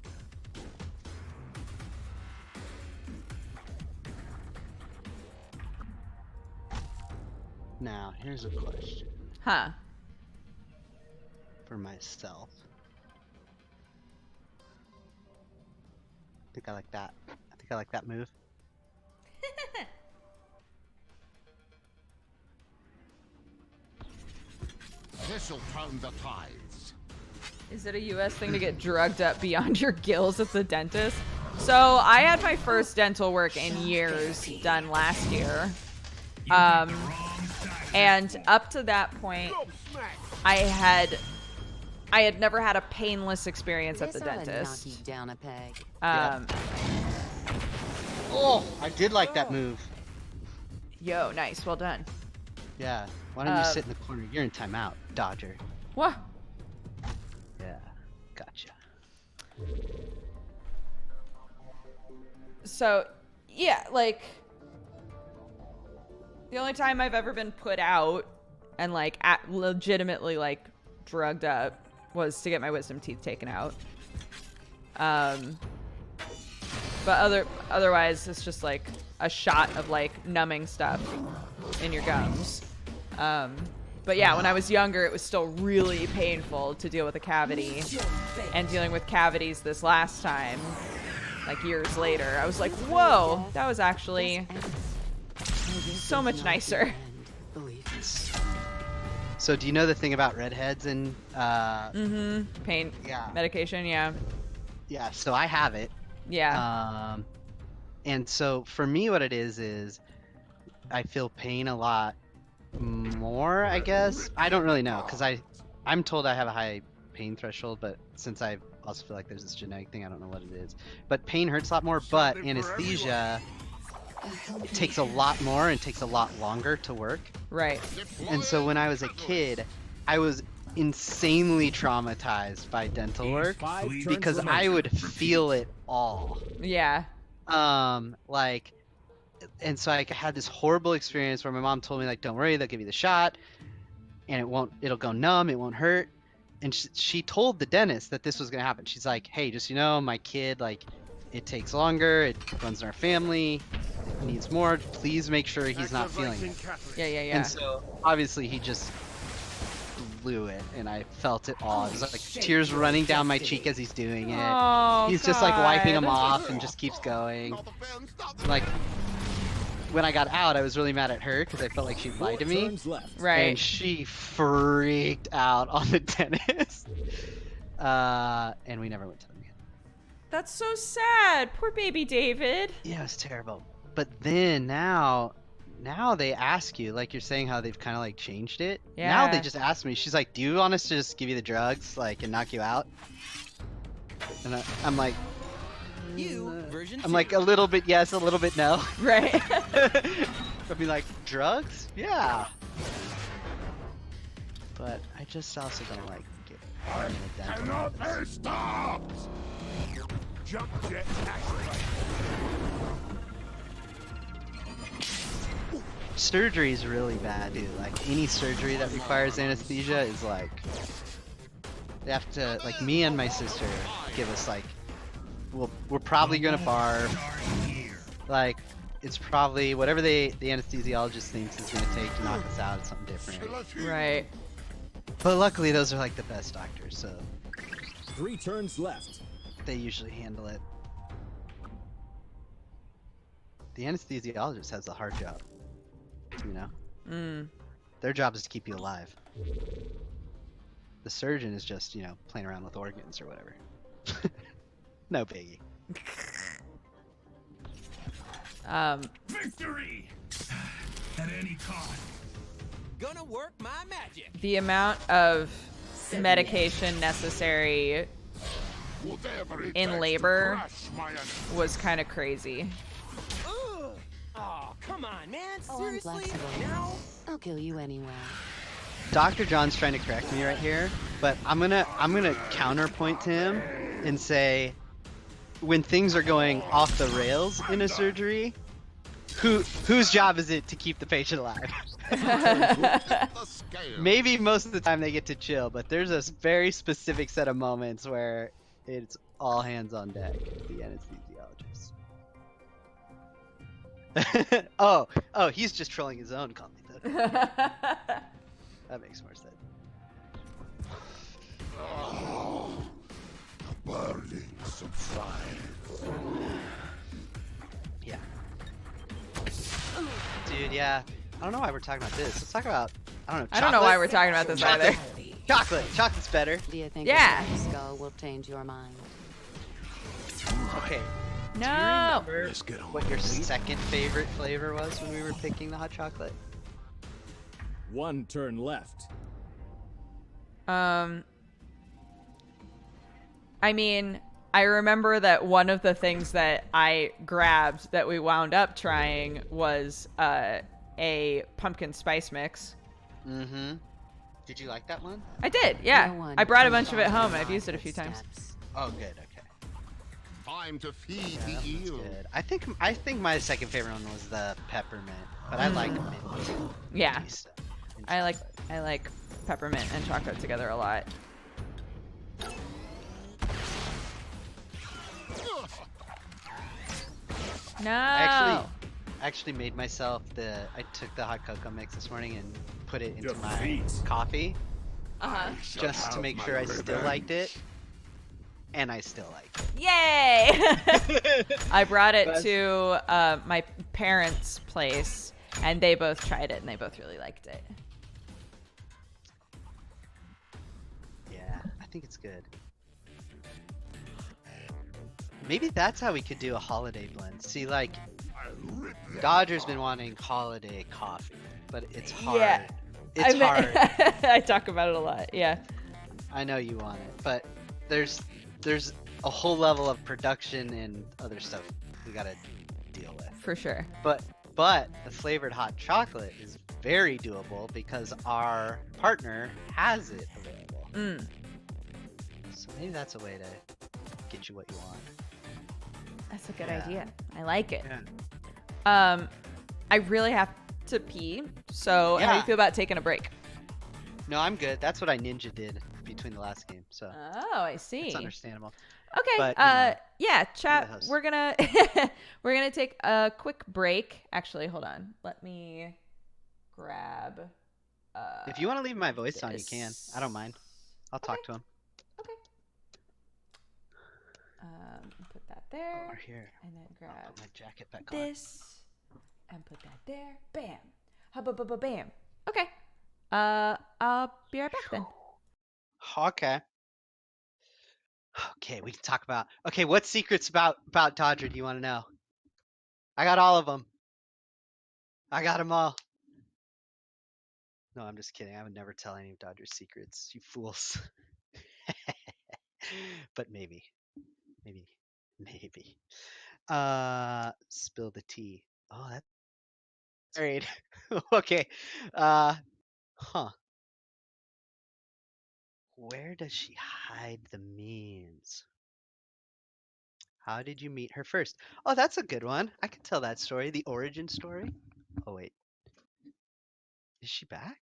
Now, here's a question Huh. for myself. I think I like that. I think I like that move. This'll turn the tides. Is it a US thing to get drugged up beyond your gills at the dentist? So I had my first dental work in years done last year. And up to that point, I had never had a painless experience at the dentist. Down a peg. Oh, I did like that move. Yo, nice, well done. Yeah. Why don't you sit in the corner? You're in timeout, Dodger. What? Yeah. Gotcha. So, yeah, like, the only time I've ever been put out and, like, legitimately, like, drugged up was to get my wisdom teeth taken out. But otherwise, it's just, like, a shot of, like, numbing stuff in your gums. But yeah, when I was younger, it was still really painful to deal with a cavity. And dealing with cavities this last time, like years later, I was like, whoa, that was actually so much nicer. So do you know the thing about redheads and Pain Yeah. medication, yeah. Yeah, so I have it. Yeah. And so for me what it is I feel pain a lot more, I guess. I don't really know, because I'm told I have a high pain threshold, but since I also feel like there's this genetic thing, I don't know what it is. But pain hurts a lot more, but anesthesia, it takes a lot more and takes a lot longer to work. Right. And so when I was a kid, I was insanely traumatized by dental work because I would feel it all. Yeah. Like, and so I had this horrible experience where my mom told me, like, don't worry, they'll give you the shot and it'll go numb, it won't hurt. And she told the dentist that this was going to happen. She's like, hey, just, you know, my kid, like, it takes longer, it runs in our family, it needs more, please make sure he's not feeling it. Yeah. And so obviously he just blew it and I felt it all. It was like tears running down my cheek as he's doing it. Oh, He's just like wiping them God. off and just keeps going. Like, when I got out, I was really mad at her because I felt like she lied to me. Right. And she freaked out on the dentist. And we never went to them again. That's so sad. Poor baby David. Yeah, it was terrible. But then now they ask you, like you're saying how they've kind of like changed it. Yeah. Now they just ask me, she's like, do you want us to just give you the drugs, like, and knock you out? And I'm like, Version I'm like, a little bit yes, a little bit no. Right. I'd be like, drugs? Yeah. But I just also don't like get in a dental Cannot office. be stopped! Jump jet activate! Surgery is really bad, dude. Like, any surgery that requires anesthesia is like, they have to, like, me and my sister give us, like, we're probably gonna barf. Like, it's probably whatever the anesthesiologist thinks is gonna take to knock us out. It's something different. Right. But luckily, those are like the best doctors, so 3 turns left. they usually handle it. The anesthesiologist has a hard job, you know? Their job is to keep you alive. The surgeon is just, you know, playing around with organs or whatever. No biggie. Victory! At any cost. Gonna work my magic. The amount of medication necessary Whatever it in takes to labor crush my enemy. was kind of crazy. Ugh. Oh, come on, man. Oh, I'm Seriously? flexible. Now? I'll kill you anyway. Dr. John's trying to correct me right here, but I'm gonna counterpoint to him and say, when things are going off the rails in a surgery, whose job is it to keep the patient alive? The scale. Maybe most of the time they get to chill, but there's a very specific set of moments where it's all hands on deck. The anesthesiologist. oh, he's just trolling his own comment. That makes more sense. Oh, the burning subsides. Yeah. Dude, yeah. I don't know why we're talking about this. Let's talk about, I don't know, I don't know why we're talking about this either. Chocolate. Chocolate's better. Do you think Yeah. a skull will change your mind? Okay. No. Do you remember what your second favorite flavor was when we were picking the hot chocolate? 1 turn left. I mean, I remember that one of the things that I grabbed that we wound up trying was a pumpkin spice mix. Mm-hmm. Did you like that one? I did, yeah. No one I brought a can bunch of it follow home and my I've used it a few times. footsteps. Oh, good. Okay. Time to feed Yeah, the that's eel. good. I think my second favorite one was the peppermint, but I like mint. Yeah. taste in I chocolate. like peppermint and chocolate together a lot. No. I actually made myself I took the hot cocoa mix this morning and put it into my Defeat. coffee Uh-huh. Shall just to have make my sure I still revenge. liked it. And I still like Yay! it. I brought it That's- to my parents' place, and they both tried it, and they both really liked it. Yeah, I think it's good. Maybe that's how we could do a holiday blend. See, like, Dodger's been wanting holiday coffee, but it's hard. Yeah. It's hard. I talk about it a lot. Yeah. I know you want it, but there's a whole level of production and other stuff we gotta deal with. For sure. But the flavored hot chocolate is very doable because our partner has it available. Mm. So maybe that's a way to get you what you want. That's a good Yeah. idea. I like it. Yeah. I really have to pee. So how do you Yeah. feel about taking a break? No, I'm good. That's what I ninja did between the last game, so Oh, I see. it's understandable. Okay. But, you know, yeah, chat. host. We're gonna we're gonna take a quick break. Actually, hold on. Let me grab. If you want to leave my voice on, you can. I don't this. mind. I'll talk to him. Okay. Put that there, Over here. and then I'll grab put my jacket back on. this, and put that there. Bam. Bam. Okay. I'll be right back then. Okay. Okay, we can talk about. Okay, what secrets about Dodger do you want to know? I got all of them. I got them all. No, I'm just kidding. I would never tell any of Dodger's secrets, you fools. But maybe. Spill the tea. Oh, that's great. Okay. Huh. Where does she hide the means? How did you meet her first? Oh, that's a good one. I can tell that story. The origin story. Oh, wait. Is she back?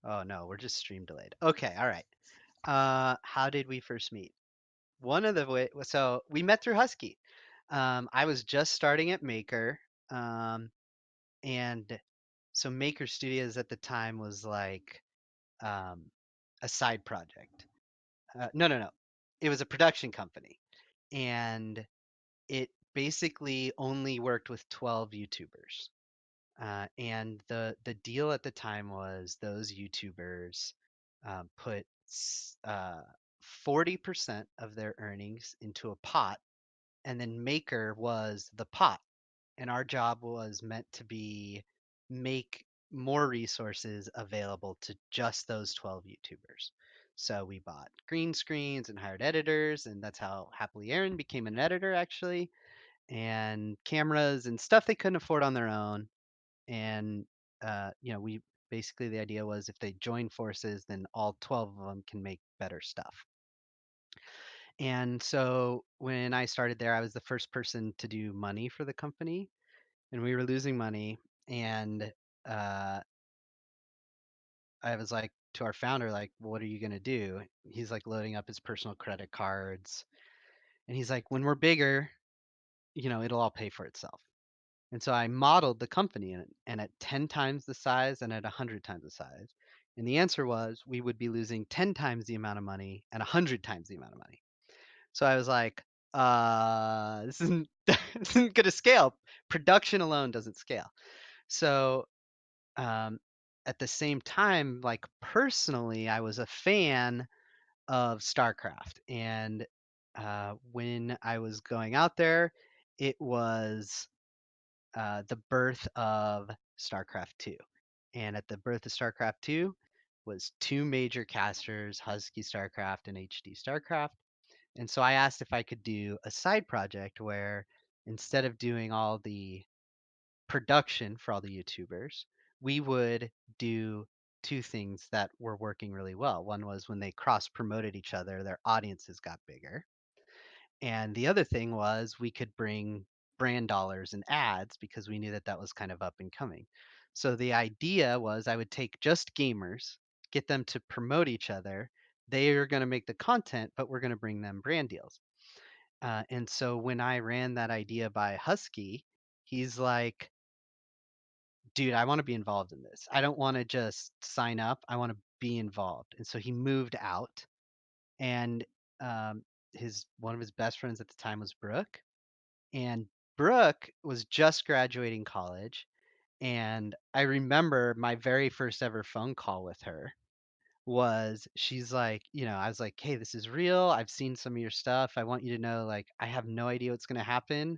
Oh, no. We're just stream delayed. Okay. All right. How did we first meet? One of the way. So we met through Husky. I was just starting at Maker. And so Maker Studios at the time was like a side project. No. It was a production company. And it basically only worked with 12 YouTubers. And the deal at the time was those YouTubers put 40% of their earnings into a pot, and then Maker was the pot. And our job was meant to be make more resources available to just those 12 YouTubers. So we bought green screens and hired editors, and that's how Happily Aaron became an editor, actually, and cameras and stuff they couldn't afford on their own. and we basically, the idea was if they join forces, then all 12 of them can make better stuff. And so when I started there, I was the first person to do money for the company, and we were losing money. And uh, I was like to our founder, like, what are you gonna do? He's like loading up his personal credit cards, and he's like, when we're bigger, it'll all pay for itself. And so I modeled the company and at 10 times the size and at 100 times the size. And the answer was we would be losing 10 times the amount of money and 100 times the amount of money. So I was like, this isn't this isn't gonna scale. Production alone doesn't scale. So um, at the same time, like personally, I was a fan of StarCraft, and when I was going out there, it was the birth of StarCraft 2. And at the birth of StarCraft 2 was two major casters, Husky StarCraft and HD StarCraft. And so I asked if I could do a side project where instead of doing all the production for all the YouTubers, we would do two things that were working really well. One was when they cross promoted each other, their audiences got bigger. And the other thing was we could bring brand dollars and ads because we knew that that was kind of up and coming. So the idea was I would take just gamers, get them to promote each other. They are going to make the content, but we're going to bring them brand deals. And so when I ran that idea by Husky, he's like, dude, I want to be involved in this. I don't want to just sign up. I want to be involved. And so he moved out, and um, his one of his best friends at the time was Brooke, and Brooke was just graduating college. And I remember my very first ever phone call with her was she's like, I was like, hey, this is real. I've seen some of your stuff. I want you to know, like, I have no idea what's going to happen.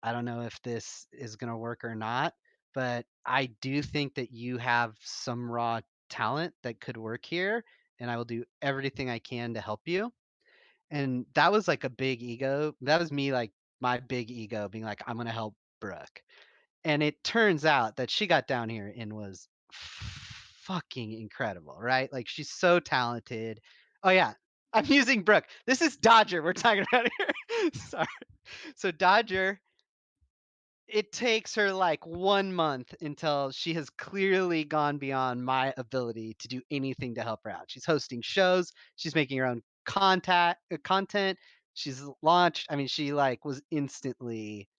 I don't know if this is going to work or not, but I do think that you have some raw talent that could work here, and I will do everything I can to help you. And that was like a big ego. That was me, like my big ego being like, I'm going to help Brooke. And it turns out that she got down here and was fucking incredible, right? Like she's so talented. Oh yeah, I'm using Brooke. This is Dodger we're talking about here. Sorry. So Dodger, it takes her like 1 month until she has clearly gone beyond my ability to do anything to help her out. She's hosting shows, she's making her own content. She's launched, I mean, she like was instantly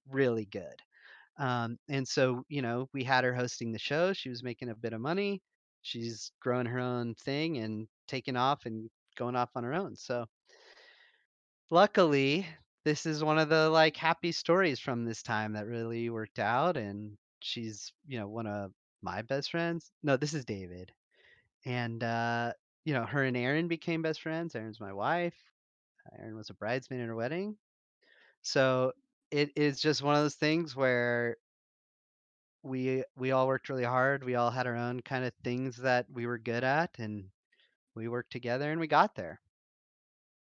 really good. And so, we had her hosting the show. She was making a bit of money. She's growing her own thing and taking off and going off on her own. So luckily, this is one of the like happy stories from this time that really worked out. And she's, one of my best friends. No, this is David. And her and Erin became best friends. Erin's my wife. Erin was a bridesmaid in her wedding. So it is just one of those things where we all worked really hard. We all had our own kind of things that we were good at, and we worked together and we got there.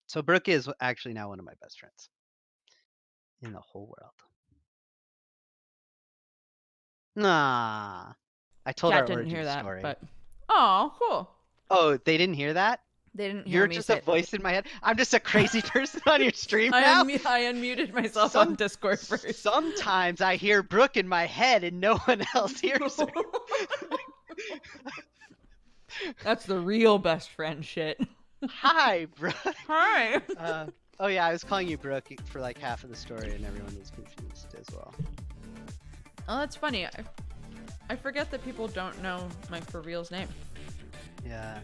So Brooke is actually now one of my best friends in the whole world. Nah. I told Chat our didn't origin hear that, story. but oh, cool. Oh, they didn't hear that? They didn't hear You're me just say a voice in my head. I'm just a crazy person on your stream I now. unmuted myself on Discord first. Sometimes I hear Brooke in my head and no one else hears her. That's the real best friend shit. Hi, Brooke. Hi. Oh yeah, I was calling you Brooke for like half of the story, and everyone was confused as well. Oh, that's funny. I forget that people don't know my for real's name. Yeah.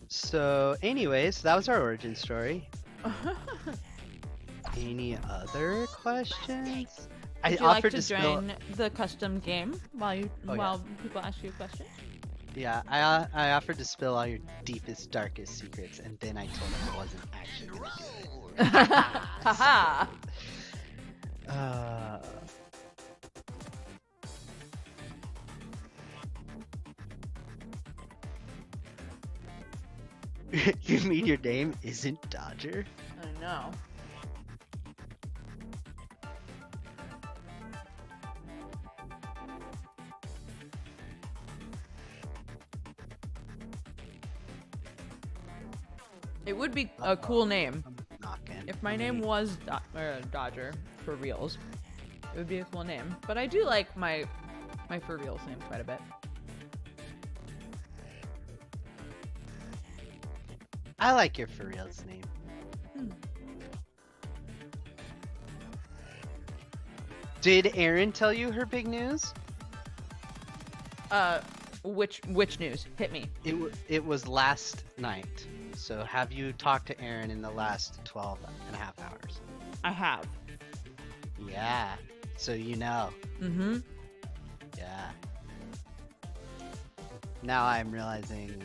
So, anyways, that was our origin story. Any other questions? Would you like to join the custom game while people ask you a question? Yeah, I offered to spill all your deepest, darkest secrets, and then I told them I wasn't actually gonna do it. Haha. You mean your name isn't Dodger? I know. It would be a cool name. I'm knocking. If my name was Dodger for reals, it would be a cool name. But I do like my for reals name quite a bit. I like your for reals name. Did Erin tell you her big news? Which news? Hit me. It was last night. So have you talked to Erin in the last 12 and a half hours? I have. Yeah. So you know. Mm-hmm. Yeah. Now I'm realizing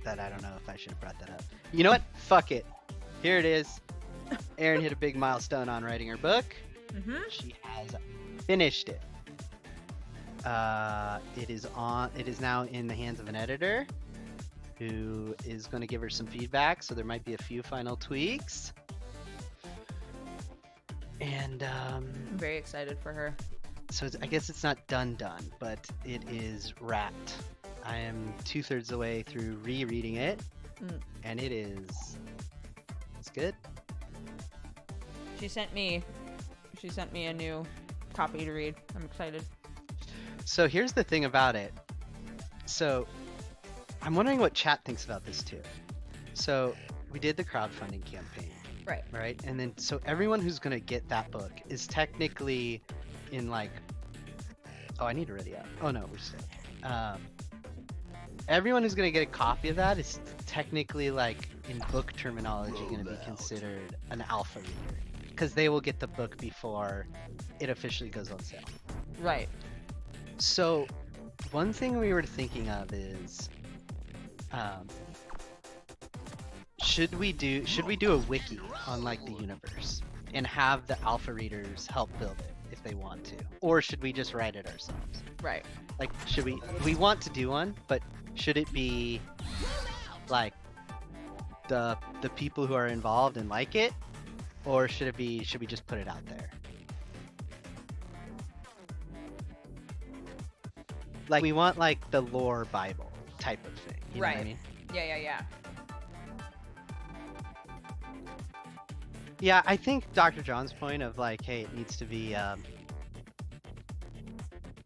that I don't know if I should have brought that up. You know what? Fuck it. Here it is. Erin hit a big milestone on writing her book. Mm-hmm. She has finished it. It is now in the hands of an editor who is going to give her some feedback, so there might be a few final tweaks. And I'm very excited for her. so I guess it's not done, but it is wrapped. I am 2/3 of the way through rereading it, and it's good. She sent me a new copy to read. I'm excited. So here's the thing about it. So I'm wondering what chat thinks about this too. So we did the crowdfunding campaign, right? And then so everyone who's gonna get that book is technically in like, oh, I need to read it out. Oh no, we're still okay. Everyone who's gonna get a copy of that is technically, like, in book terminology, gonna be considered an alpha reader because they will get the book before it officially goes on sale. Right. So one thing we were thinking of is, should we do a wiki on like the universe and have the alpha readers help build it if they want to, or should we just write it ourselves? Right. Like, should we want to do one, but should it be like the people who are involved and like it, or should we just put it out there? Like, we want like the lore Bible type of thing. You know what I mean? Yeah. Yeah, I think Dr. John's point of like, hey, it needs to be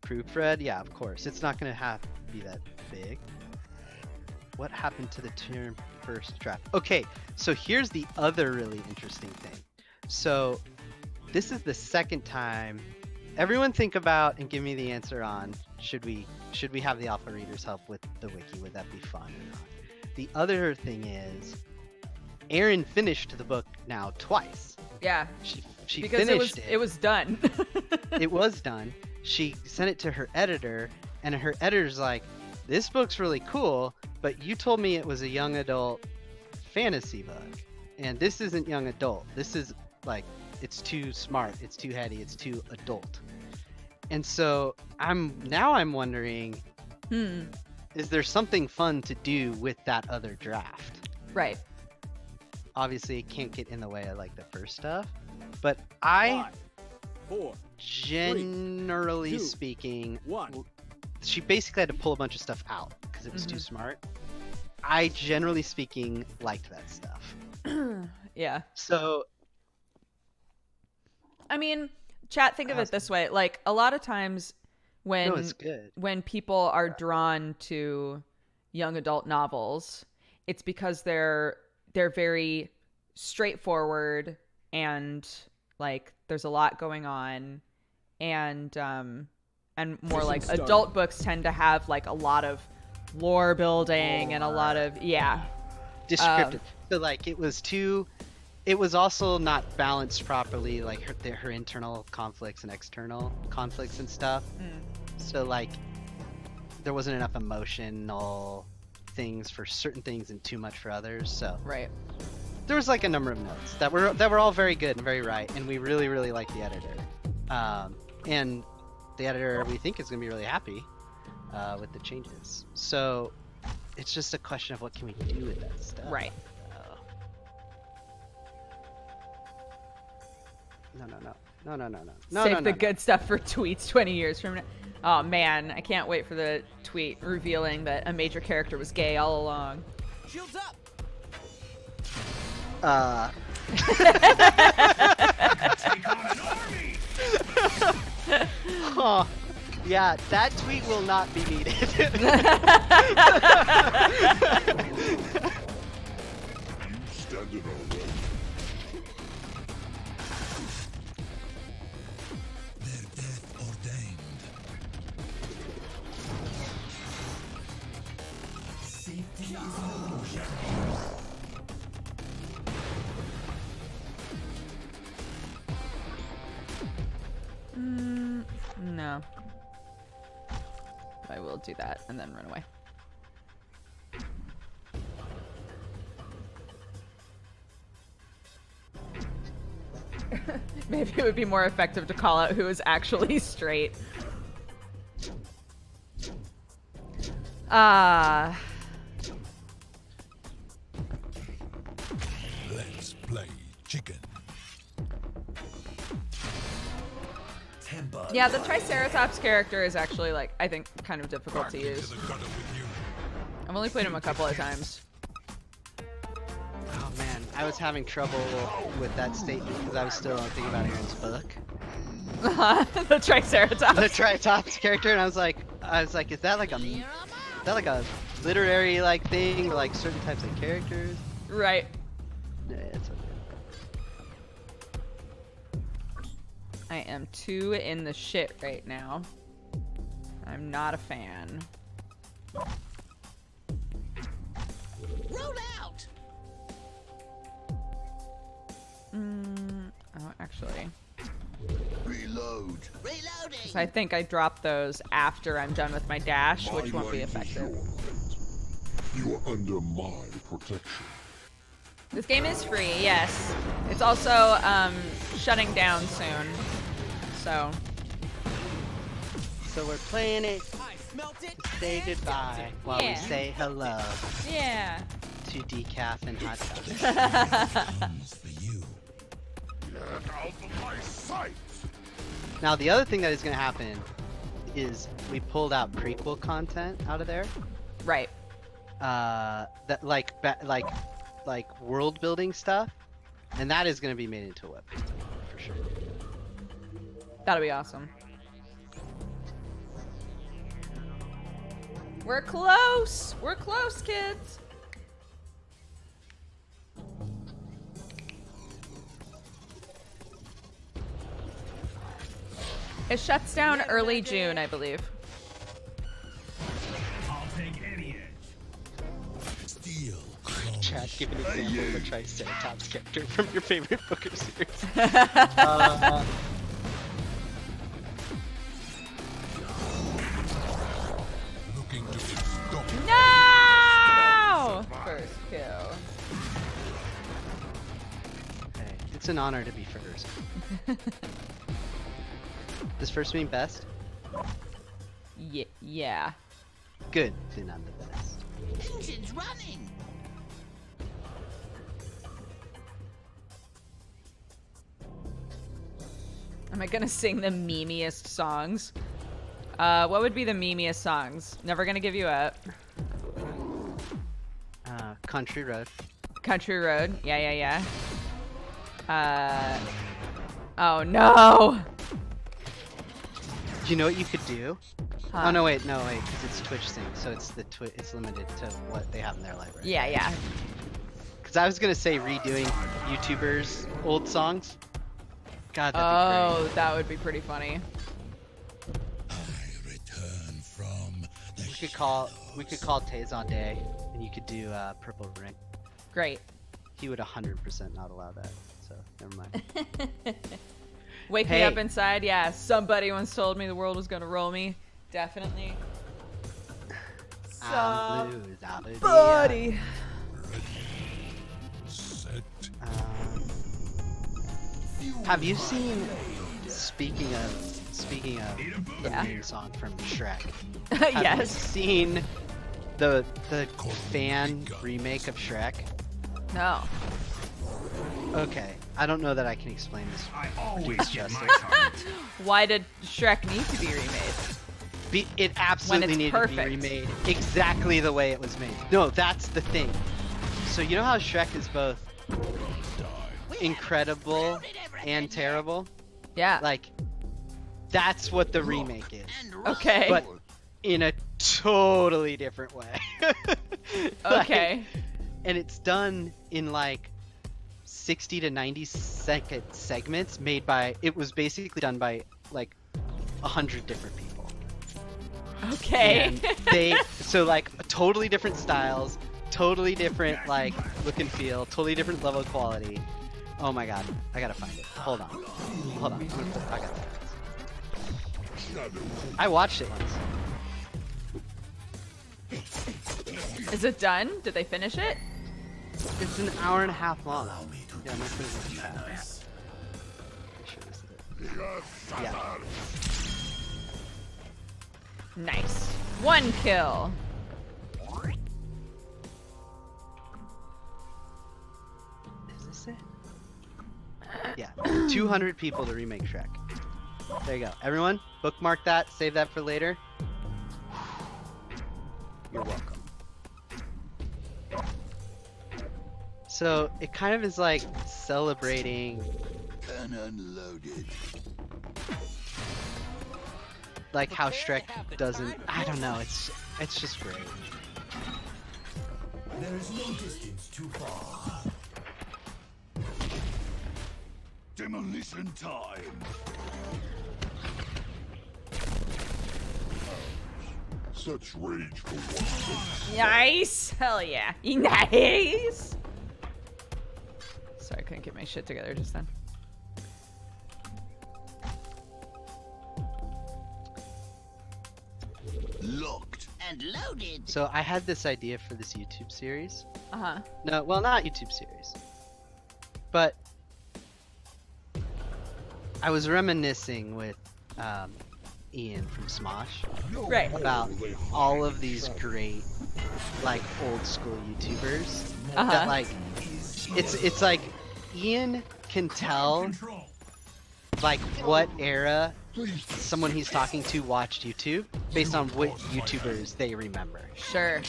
proofread. Yeah, of course. It's not going to have to be that big. What happened to the term first draft? Okay, so here's the other really interesting thing. So this is the second time. Everyone think about and give me the answer on should we have the alpha readers help with the wiki? Would that be fun or not? The other thing is, Erin finished the book now twice. Yeah. She because finished it was done. It was done. She sent it to her editor, and her editor's like, "This book's really cool, but you told me it was a young adult fantasy book, and this isn't young adult. This is like, it's too smart, it's too heady, it's too adult." And so I'm wondering, is there something fun to do with that other draft? Right. Obviously, it can't get in the way of like the first stuff, but I, 5, 4, generally 2, speaking, 1. she basically had to pull a bunch of stuff out because it was too smart. I, generally speaking, liked that stuff. Yeah. So, I mean, chat, think of it this way. Like, a lot of times when it's good. when people are drawn to young adult novels, it's because they're very straightforward and like there's a lot going on, and more like adult books tend to have like a lot of lore building and a lot of descriptive. So like it was also not balanced properly, like her internal conflicts and external conflicts and stuff. So like there wasn't enough emotional things for certain things and too much for others. So right. There was like a number of notes that were all very good and very right, and we really like the editor. And the editor, we think, is gonna be really happy with the changes. So it's just a question of what can we do with that stuff. Right. No. Save the good stuff for tweets 20 years from now. Oh man, I can't wait for the tweet revealing that a major character was gay all along. Shields up. Huh. Yeah, that tweet will not be needed. You standing already. Their death ordained. Safety is an illusion. No. I will do that and then run away. Maybe it would be more effective to call out who is actually straight. Let's play chicken. Temper. Yeah, the Triceratops character is actually, like, I think kind of difficult to Back into use. the gutter with you. I've only played him a couple of times. Oh man, I was having trouble with that statement because I was still thinking about Aaron's book. The Triceratops. The Triceratops character, and I was like, is that like a literary like thing, like certain types of characters? Right. Yeah, it's okay. I am too in the shit right now. I'm not a fan. Roll out. Oh, actually. Reload. Reloading. So I think I dropped those after I'm done with my dash, which My won't be life is effective. yours. You are under my protection. This game is free, yes. It's also shutting down soon. So So we're playing it I smelt it. to say goodbye while we Yeah. say hello yeah. to decaf and hot chocolate. Comes for you. Get out of my sight. Now the other thing that is going to happen is we pulled out prequel content out of there. Right. That like world building stuff, and that is going to be made into a weapon for sure. That'll be awesome. We're close. We're close, kids. It shuts down early June, I believe. I'll take any edge. Steel. Chad, give an example of a Triceratops character from your favorite book or series. Looking to extort. No! First kill. Hey, it's an honor to be first. Does first mean best? Yeah. Good, then I'm the best. Engine's running. Am I gonna sing the memeiest songs? What would be the memeiest songs? Never Gonna Give You Up. Country Road. Country Road. Yeah. Oh no! Do you know what you could do? Huh. Oh no, wait, because it's Twitch thing, so it's it's limited to what they have in their library. Yeah. Because I was gonna say redoing YouTubers' old songs. God, that'd be Oh, great. that would be pretty funny. I return from the We could call Tazon Day, and you could do Purple Ring. Great. He would 100% not allow that, so never mind. Wake me Hey. up inside. Yeah, somebody once told me the world was gonna roll me. Definitely. I'm blue, Buddy. set. Have you seen? Speaking of the Yeah. main song from Shrek. Have you Yes. seen the fan remake of Shrek? No. Okay, I don't know that I can explain this. Do this justice. Why did Shrek need to be remade? It absolutely it's needed perfect. to be remade exactly the way it was made. No, that's the thing. So you know how Shrek is both incredible and terrible? Yeah. Like, that's what the remake is. Okay. But in a totally different way. Okay. And it's done in like 60 to 90-second segments made by, it was basically done by like 100 different people. Okay. And so like totally different styles, totally different like look and feel, totally different level of quality. Oh my god, I gotta find it. Hold on. I got it. I watched it once. Is it done? Did they finish it? It's an hour and a half long. Allow me to Yeah, I'm not gonna watch that. nice. Make sure this is it. Yeah. Nice. 1 kill. Is this it? Yeah. 200 people to remake Shrek. There you go. Everyone, bookmark that, save that for later. You're welcome. So it kind of is like celebrating Gun unloaded. like how Shrek doesn't. I don't know. It's just great. There is no distance too far. Demolition time. Such rage for one. Nice. Hell yeah. Nice. Sorry, I couldn't get my shit together just then. Locked. And loaded. So I had this idea for this YouTube series. Uh-huh. No, well, not YouTube series, but I was reminiscing with Ian from Smosh Right. about all of these great, like, old school YouTubers Uh-huh. that, like, it's like Ian can tell, like, what era someone he's talking to watched YouTube based on what YouTubers they remember. Sure.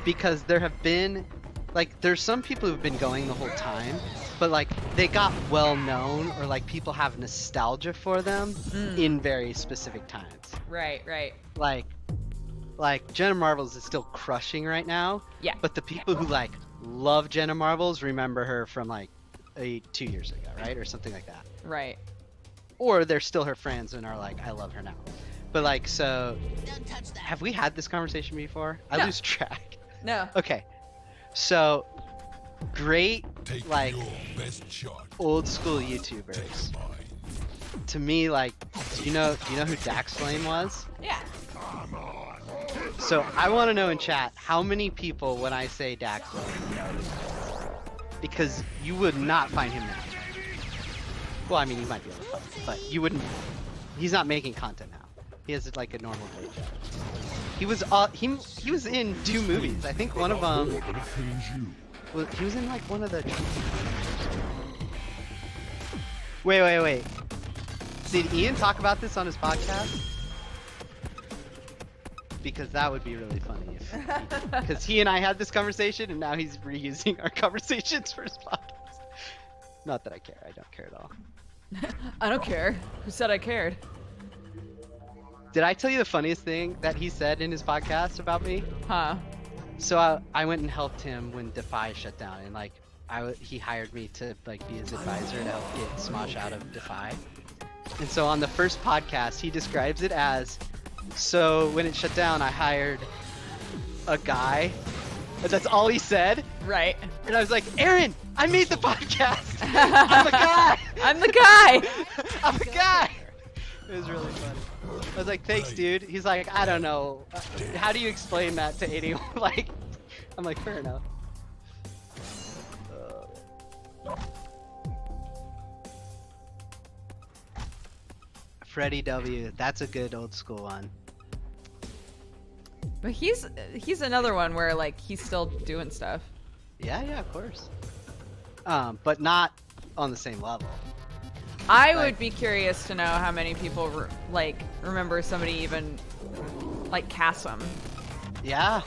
Because there have been, like, there's some people who've been going the whole time, but like they got well known or like people have nostalgia for them in very specific times. Right, right. Like Jenna Marbles is still crushing right now. Yeah. But the people who like love Jenna Marbles remember her from like 2 years ago, right, or something like that. Right. Or they're still her friends and are like, I love her now. But like, so have we had this conversation before? I No. lose track. No. Okay, so great, Take like, your best shot. old school YouTubers. Mine. To me, like, do you know who Dax Flame was? Yeah. So I want to know in chat how many people when I say Dax Flame know who that is. Because you would not find him now. Well, I mean, you might be able to find him, but you wouldn't. He's not making content now. He has like a normal day job. He was in 2 movies. I think one of them. More than offends you. Well, he was in like one of the. Wait. Did Ian talk about this on his podcast? Because that would be really funny if. Because he and I had this conversation, and now he's reusing our conversations for his podcast. Not that I care. I don't care at all. I don't care. Who said I cared? Did I tell you the funniest thing that he said in his podcast about me? Huh. So I went and helped him when Defy shut down, and like he hired me to like be his advisor to help get Smosh out of Defy. And so on the first podcast, he describes it as, so when it shut down, I hired a guy. And that's all he said. Right. And I was like, Aaron, I made the podcast. I'm the guy. I'm the guy. I'm the guy. It was really funny. I was like, thanks, dude. He's like, I don't know. How do you explain that to anyone? Like, I'm like, fair enough. Freddie W. That's a good old school one. But he's another one where like he's still doing stuff. Yeah, of course. But not on the same level. I would be curious to know how many people remember somebody even like Kassem. Yeah.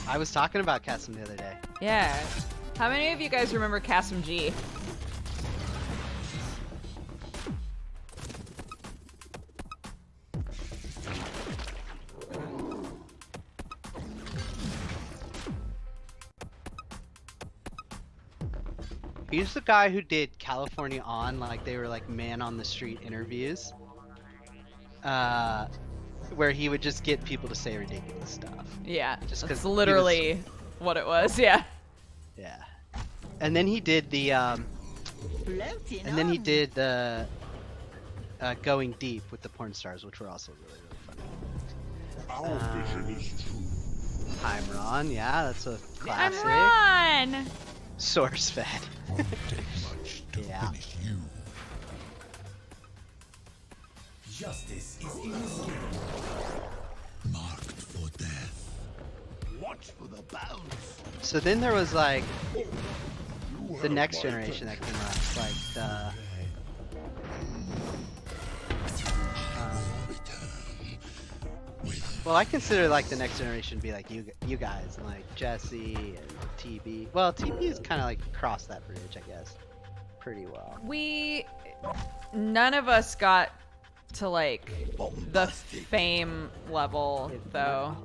I was talking about Cassim the other day. Yeah. How many of you guys remember Cassim G? He's the guy who did California On, like they were like man on the street interviews. Where he would just get people to say ridiculous stuff. Yeah, Just 'cause that's he literally what it was. Yeah. Yeah. And then he did the Going Deep with the porn stars, which were also really, really funny. Our vision is true. I'm Ron, yeah, that's a classic. I'm Ron. Source fed. Won't take much to Yeah. finish you. Justice is in the skin. Marked for death. Watch for the bounce. So then there was like You the have next my generation that came out, like the well, I consider like the next generation to be like you guys, and like Jesse and TB. Well, TB is kind of like crossed that bridge, I guess, pretty well. None of us got to like the fame level though,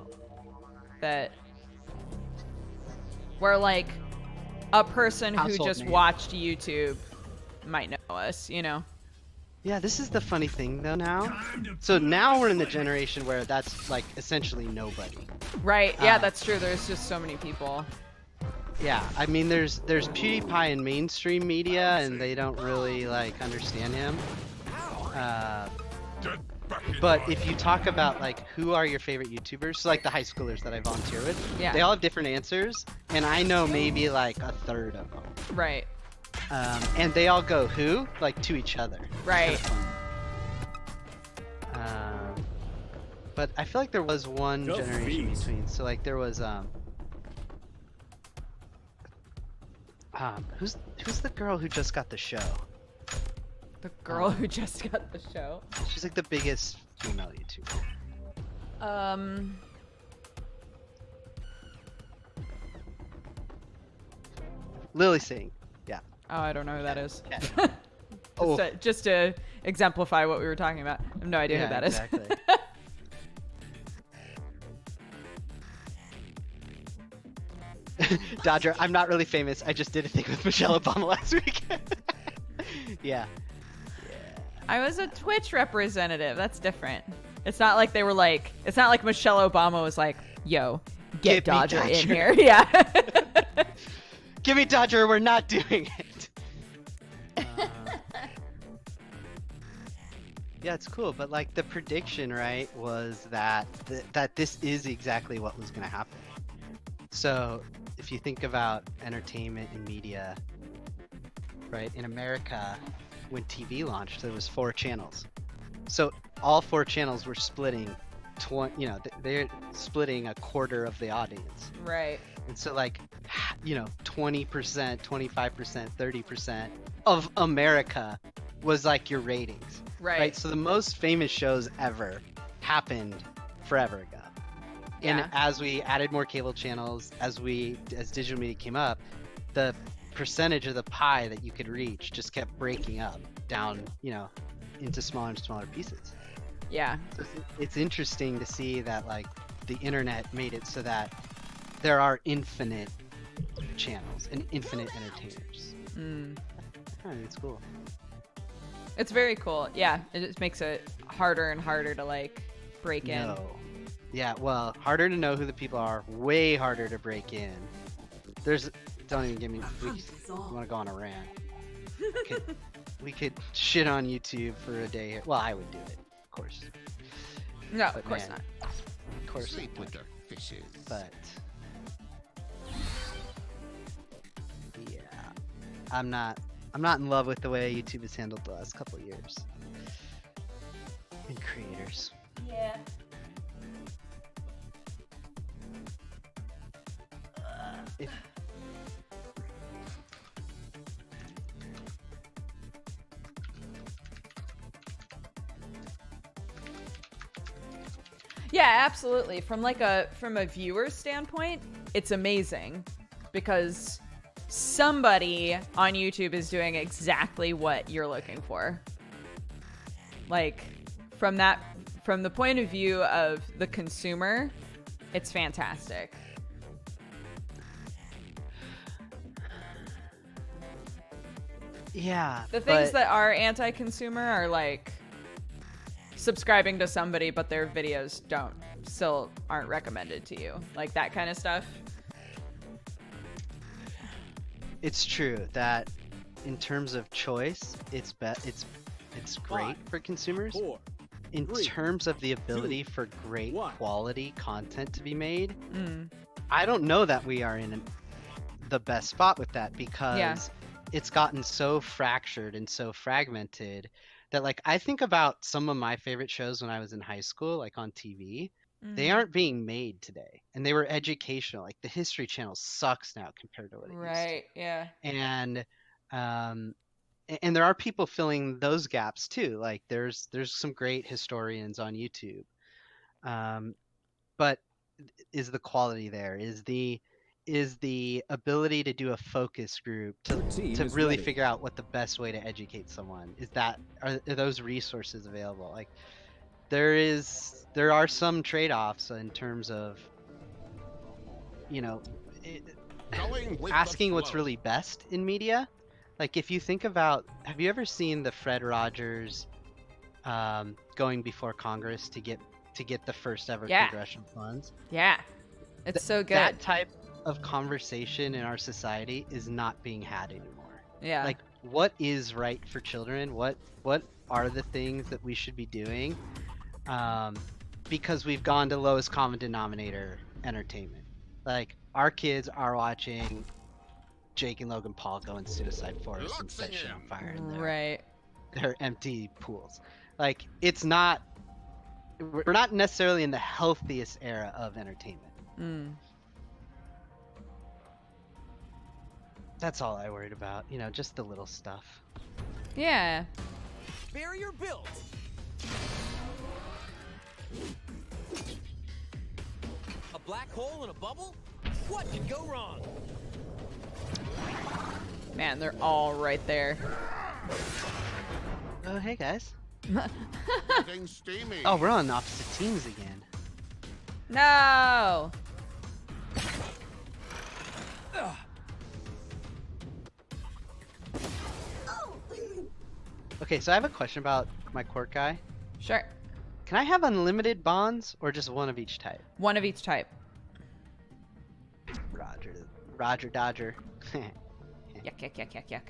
that where like a person who Household just name. watched YouTube might know us, you know? Yeah, this is the funny thing though now. So now we're in the generation where that's like essentially nobody. Right, yeah, that's true. There's just so many people. Yeah, I mean there's PewDiePie in mainstream media and they don't really like understand him. But if you talk about like who are your favorite YouTubers, so like the high schoolers that I volunteer with, Yeah. they all have different answers, and I know maybe like a third of them. Right, And they all go who like to each other. It's right. kinda fun. But I feel like there was one Go generation feast. between. So like there was who's the girl who just got the show? The girl who just got the show. She's like the biggest female YouTuber. Lily Singh. Yeah. Oh, I don't know who that is. Yeah. Oh. Just to exemplify what we were talking about. I have no idea Yeah, who that is. exactly. Dodger, I'm not really famous. I just did a thing with Michelle Obama last week. Yeah. I was a Twitch representative. That's different. It's not like they were like, it's not like Michelle Obama was like, yo, get Give me Dodger in Dodger. here. Yeah. Give me Dodger, we're not doing it. Yeah, it's cool, but like the prediction, right, was that that this is exactly what was going to happen. So if you think about entertainment and media, right, in America, when TV launched, there was 4 channels. So all 4 channels were splitting, they're splitting a quarter of the audience. Right. And so like, 20%, 25%, 30% of America was like your ratings. Right. So the most famous shows ever happened forever ago. Yeah. And as we added more cable channels, as digital media came up, the percentage of the pie that you could reach just kept breaking up down, into smaller and smaller pieces. Yeah. So it's interesting to see that like the internet made it so that there are infinite channels and infinite entertainers. I think it's cool. It's very cool. Yeah. It just makes it harder and harder to like break in. No. Yeah, well, harder to know who the people are, way harder to break in. Don't even give me, we want to go on a rant. We could shit on YouTube for a day. Well, I would do it, of course. No, But of course man, not. Of course not. with the fishes. But yeah, I'm not in love with the way YouTube has handled the last couple of years. And creators. Yeah. If, Yeah, absolutely. From a viewer standpoint, it's amazing because somebody on YouTube is doing exactly what you're looking for. Like from the point of view of the consumer, it's fantastic. Yeah. The things that are anti-consumer are like subscribing to somebody but their videos still aren't recommended to you. Like that kind of stuff. It's true that in terms of choice, it's great for consumers. 4, In 3, terms of the ability for great 1. quality content to be made, I don't know that we are in the best spot with that because it's gotten so fractured and so fragmented that like I think about some of my favorite shows when I was in high school, like on TV. They aren't being made today, and they were educational. Like the History Channel sucks now compared to what it used to. Right, yeah. And and there are people filling those gaps too. Like there's some great historians on YouTube, but is the quality there? Is the ability to do a focus group to really figure out what the best way to educate someone is? Are those resources available? Like there are some trade-offs in terms of asking what's really best in media. Like if you think about, have you ever seen the Fred Rogers going before Congress to get the first ever congressional funds? Yeah, it's so good. That type of conversation in our society is not being had anymore. Yeah. Like what is right for children? What are the things that we should be doing? Because we've gone to lowest common denominator entertainment. Like our kids are watching Jake and Logan Paul go in Suicide Forest and set shit on fire in their empty pools. Like we're not necessarily in the healthiest era of entertainment. That's all I worried about, just the little stuff. Yeah. Barrier built. A black hole in a bubble? What could go wrong? Man, they're all right there. Oh, hey guys. Getting steamy. Oh, we're on opposite teams again. No. Okay, so I have a question about my court guy. Sure. Can I have unlimited bonds or just one of each type? One of each type. Roger Dodger. Yuck.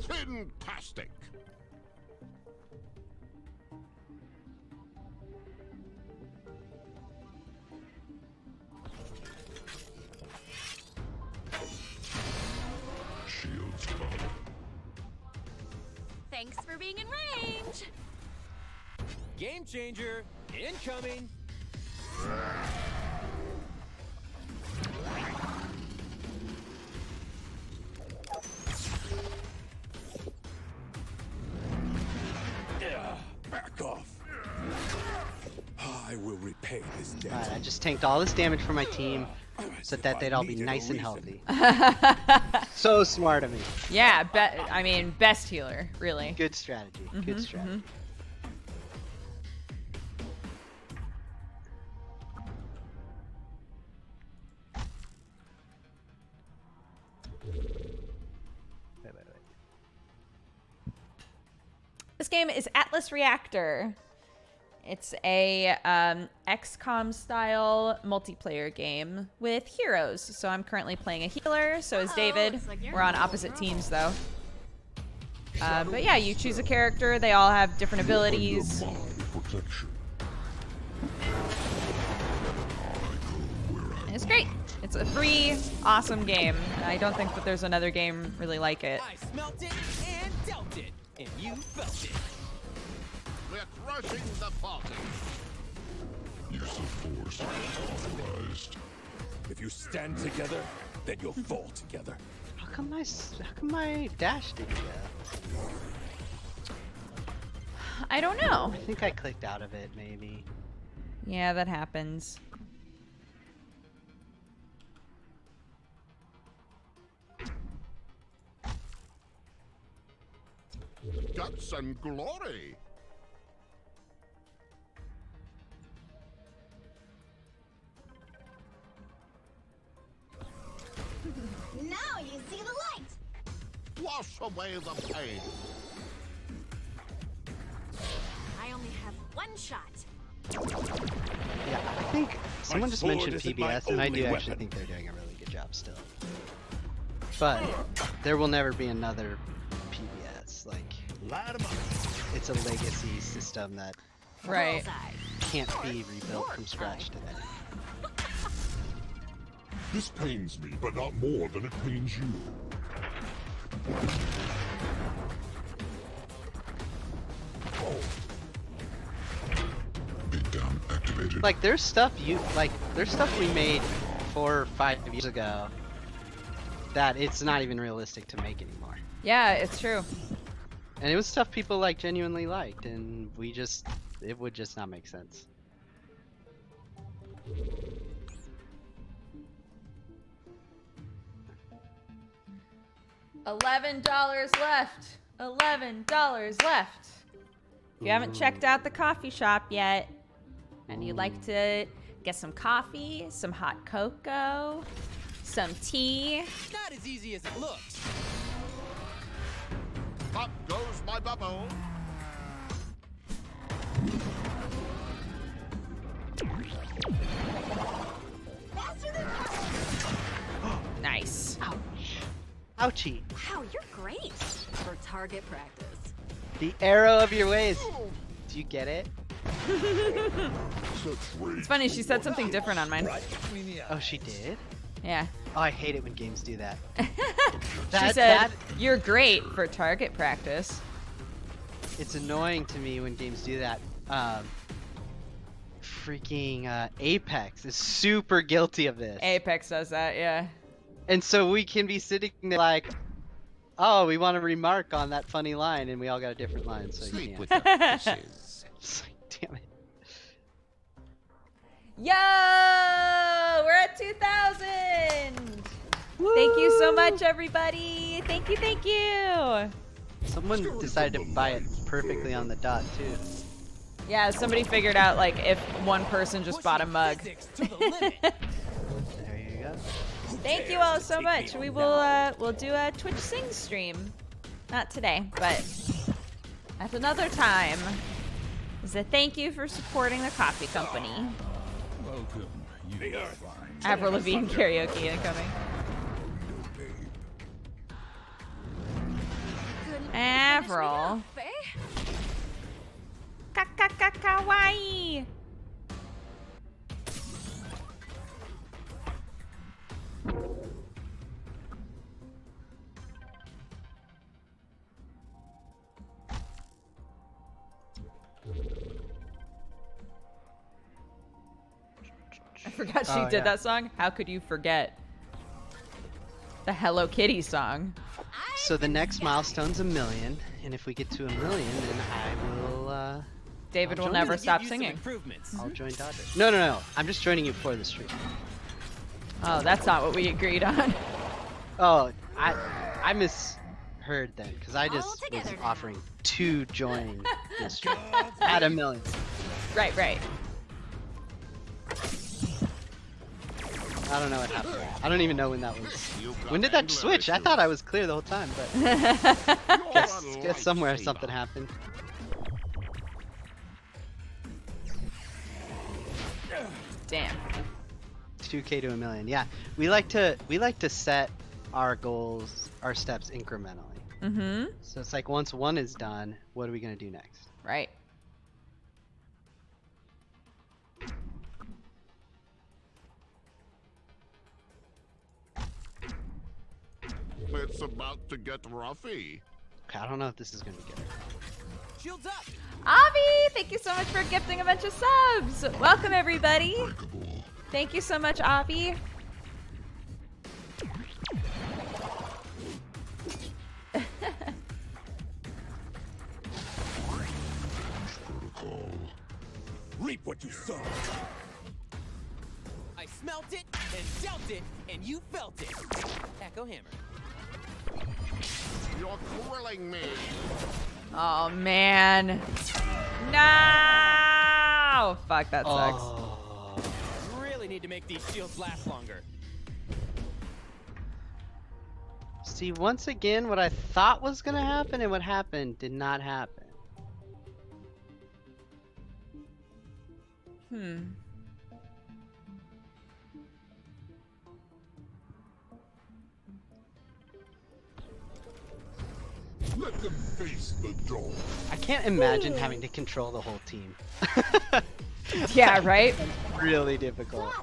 Fantastic. Shields up. Thanks for being in range. Game changer incoming. Back off. I will repay this debt. Alright, I just tanked all this damage for my team so that they'd all be nice and healthy. So smart of me. Yeah, best healer, really. Good strategy. Good strategy. Wait. This game is Atlas Reactor. It's a XCOM style multiplayer game with heroes. So I'm currently playing a healer, so is David. We're on opposite teams though. But yeah, you choose a character. They all have different abilities. Under my protection. And it's great. It's a free, awesome game. I don't think that there's another game really like it. I smelt it and dealt it, and you felt it. We're crushing the party. Use of force authorized. If you stand together, then you'll fall together. How come my dash didn't go? I don't know. I think I clicked out of it, maybe. Yeah, that happens. Guts and glory. Now you see the light. Wash away the pain. I only have one shot. Yeah, I think someone just sword mentioned isn't my PBS, and I only do actually weapon. think they're doing a really good job still. But there will never be another PBS. Like, Light 'em up. it's a legacy system that Right. Bullseye. can't be rebuilt from scratch today. This pains me, but not more than it pains you. Beatdown activated. Like, there's stuff we made 4 or 5 years ago that it's not even realistic to make anymore. Yeah, it's true. And it was stuff people like genuinely liked, and it would just not make sense. $11 left. $11 left. If you haven't checked out the coffee shop yet, and you'd like to get some coffee, some hot cocoa, some tea. Not as easy as it looks. Up goes my bubble. Faster than Nice. Ouchie. Wow, you're great for target practice. The arrow of your ways. Do you get it? It's funny, she said something different on mine. Oh, she did? Yeah. Oh, I hate it when games do that. She said, you're great for target practice. It's annoying to me when games do that. Freaking Apex is super guilty of this. Apex does that, yeah. And so we can be sitting there like, oh, we want to remark on that funny line, and we all got a different line, so you Sleep can't. with the fishes. It's like, damn it. Yo! We're at 2,000! Thank you so much, everybody! Thank you, thank you! Someone decided to buy it perfectly on the dot, too. Yeah, somebody figured out, like, if one person just bought a mug. Physics to the limit. There you go. Thank you all so much. We will, we'll do a Twitch Sing stream. Not today, but at another time. As a thank you for supporting the coffee company. Welcome, you fine. Avril Lavigne karaoke incoming. Avril. Kawaii. I forgot she did that song. How could you forget? The Hello Kitty song. So the next milestone's 1 million, and if we get to 1 million, then I will, David will join never you. stop Give you some singing. improvements. I'll join Dodger. No. I'm just joining you for the stream. Oh, that's not what we agreed on. Oh, I misheard then, because I just was together now. offering to join this stream at 1 million. Right. I don't know what happened. I don't even know when that was. When did that switch? I thought I was clear the whole time, but guess somewhere something happened. Damn. 2K to 1 million. Yeah, we like to set our goals, our steps incrementally. Mm-hmm. So it's like once 1 is done, what are we gonna do next? Right. It's about to get roughy. Okay, I don't know if this is gonna be good. Shields up. Avi, thank you so much for gifting a bunch of subs. Welcome, everybody. Thank you so much, Avi. Reap what you sow. I smelt it and dealt it, and you felt it. Echo hammer. You're grilling me. Oh man. No! Fuck, that sucks. Oh. Really need to make these shields last longer. See, once again, what I thought was gonna happen and what happened did not happen. Let them face the dawn. I can't imagine having to control the whole team. Yeah, right? Really difficult.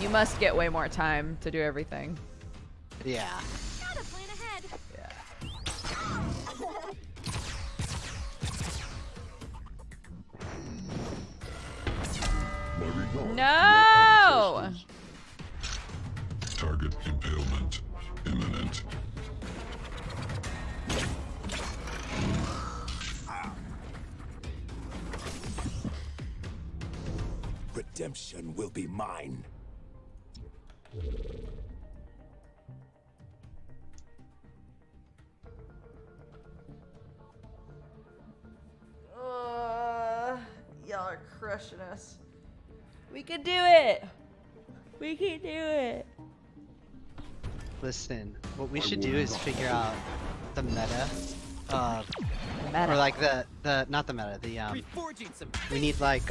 You must get way more time to do everything. Yeah. Gotta plan ahead. My regards. No! Target impalement imminent. Redemption will be mine. Y'all are crushing us. We can do it! We can do it! Listen, what we should do is figure out the meta of, Meta. or like the not the meta, the Reforging some. we need like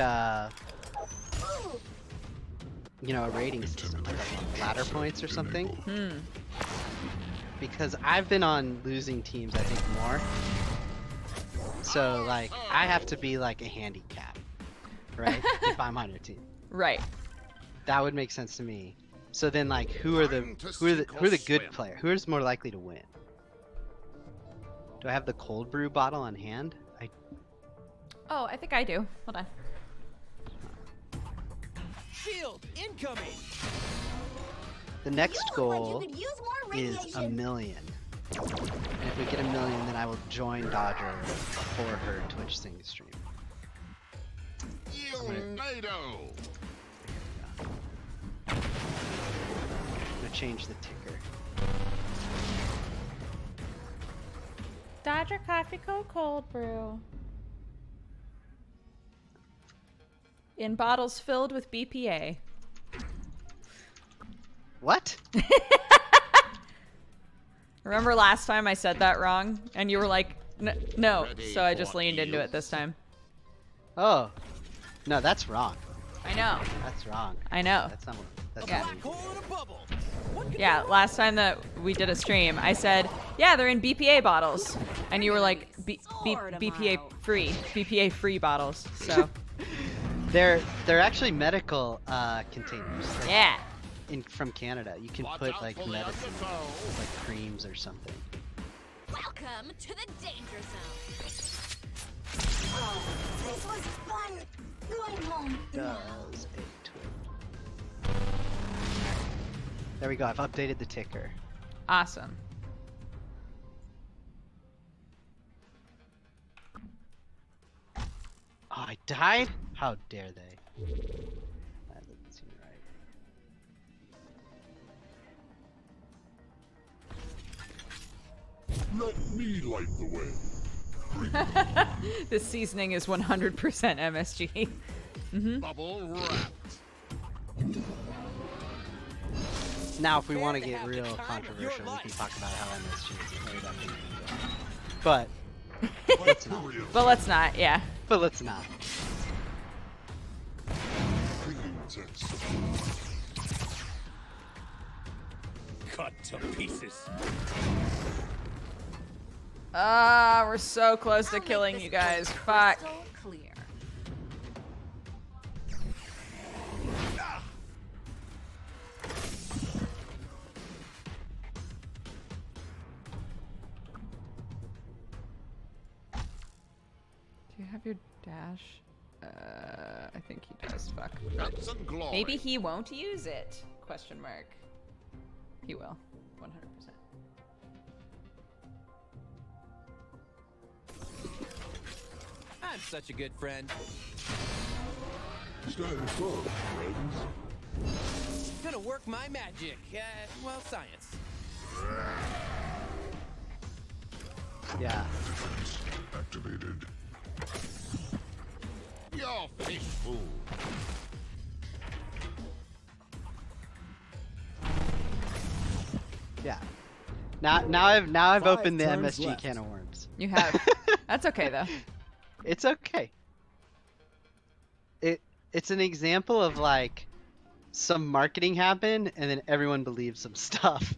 you know, a rating system, like a ladder points or something. Because I've been on losing teams, I think, more. So like I have to be like a handicap, right? If I'm on your team. Right. That would make sense to me. So then, like, who are the good player? Who is more likely to win? Do I have the cold brew bottle on hand? Oh, I think I do. Hold on. Shield incoming. The next goal is 1 million. And if we get 1 million, then I will join Dodger for her Twitch sing stream. NATO. I'm gonna change the ticker. Dodger Coffee Cold Brew. In bottles filled with BPA. What? Remember last time I said that wrong? And you were like, no. Ready So I just for leaned into you. it this time. Oh, no, that's wrong. I know. That's wrong. I know. That's not. That's Yeah. not Black hole in a bubble. What could Yeah, last time that we did a stream, I said, yeah, they're in BPA bottles. And you were like, BPA free bottles. So, They're actually medical containers. Like, yeah. from Canada, you can put like medicine, like creams or something. Welcome to the danger zone. This was fun. Going home. Does a twin. There we go. I've updated the ticker. Awesome. Oh, I died? How dare they? That doesn't seem right. Let me light the way. This seasoning is 100% MSG. Bubble wrapped. Now, if we want to to get have the real time of your controversial, we can life. talk about how MSG is very good. But let's not. But let's not, yeah. But let's not. Bringing test. Cut to pieces. Ah, we're so close to I'll make killing this you guys. coast Fuck. crystal clear. Do you have your dash? I think he does. Fuck. Guts and glory. Maybe he won't use it? Question mark. He will. 100%. I'm such a good friend. Stand firm, friends. Gonna work my magic. Well, science. Yeah. Defense activated. Your fish food. Yeah. Now I've 5 opened the turns MSG left. can of worms. You have. That's okay though. It's okay. It's an example of like some marketing happened and then everyone believes some stuff.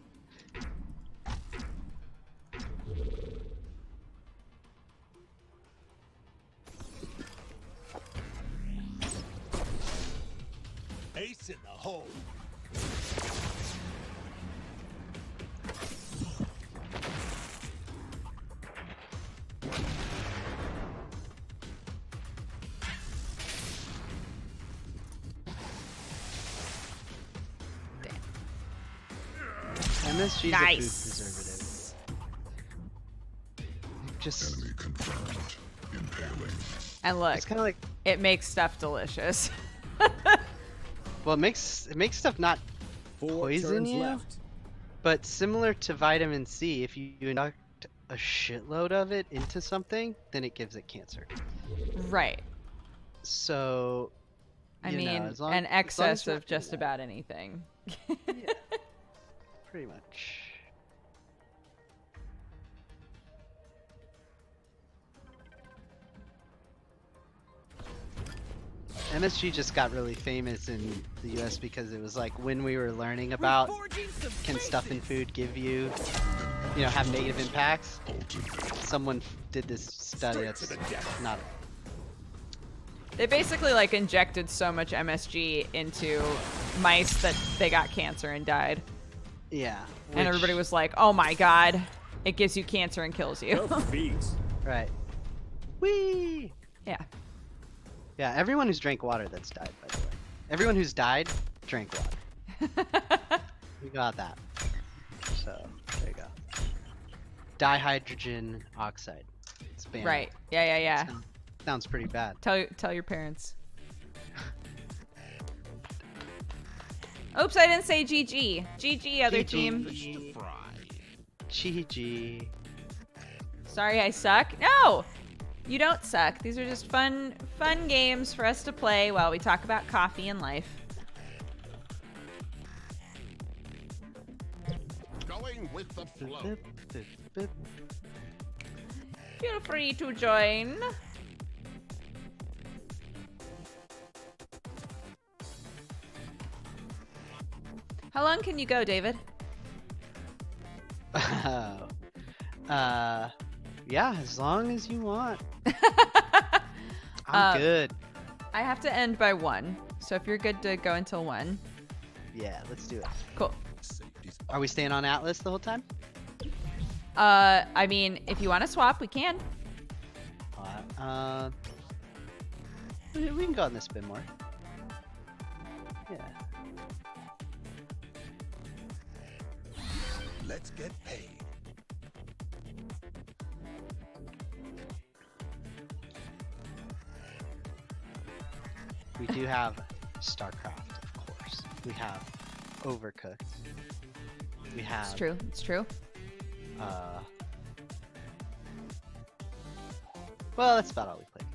Ace in the hole. MSG is Nice. a food preservative. Just Enemy confirmed. Impaling. And look, it's kind of like, it makes stuff delicious. well, it makes stuff not 4 poison turns you, left. but similar to vitamin C, if you inject a shitload of it into something, then it gives it cancer. Right. So, I you know, mean, as long- an as long as excess you're of just doing that, about anything. pretty much. MSG just got really famous in the US because it was like when we were learning about Forging some can stuff in faces. food give you, have negative impacts. Someone did this study that's not. They basically like injected so much MSG into mice that they got cancer and died. Yeah. And everybody was like, "Oh my god, it gives you cancer and kills you." The feet. right. Whee! Yeah. Yeah, everyone who's drank water that's died, by the way. Everyone who's died drank water. We got that. So, there you go. Dihydrogen oxide. It's banned. Right. Yeah. Sounds pretty bad. Tell your parents. Oops, I didn't say GG. GG, other team. GG. Sorry, I suck. No, you don't suck. These are just fun games for us to play while we talk about coffee and life. Going with the flow. Feel free to join. How long can you go, David? Yeah, as long as you want. I'm good. I have to end by 1, so if you're good to go until 1. Yeah, let's do it. Cool. Are we staying on Atlas the whole time? I mean, if you want to swap, we can. We can go on this bit more. Yeah. Let's get paid. We do have StarCraft, of course. We have Overcooked. We have. It's true. It's true. Well, that's about all we played.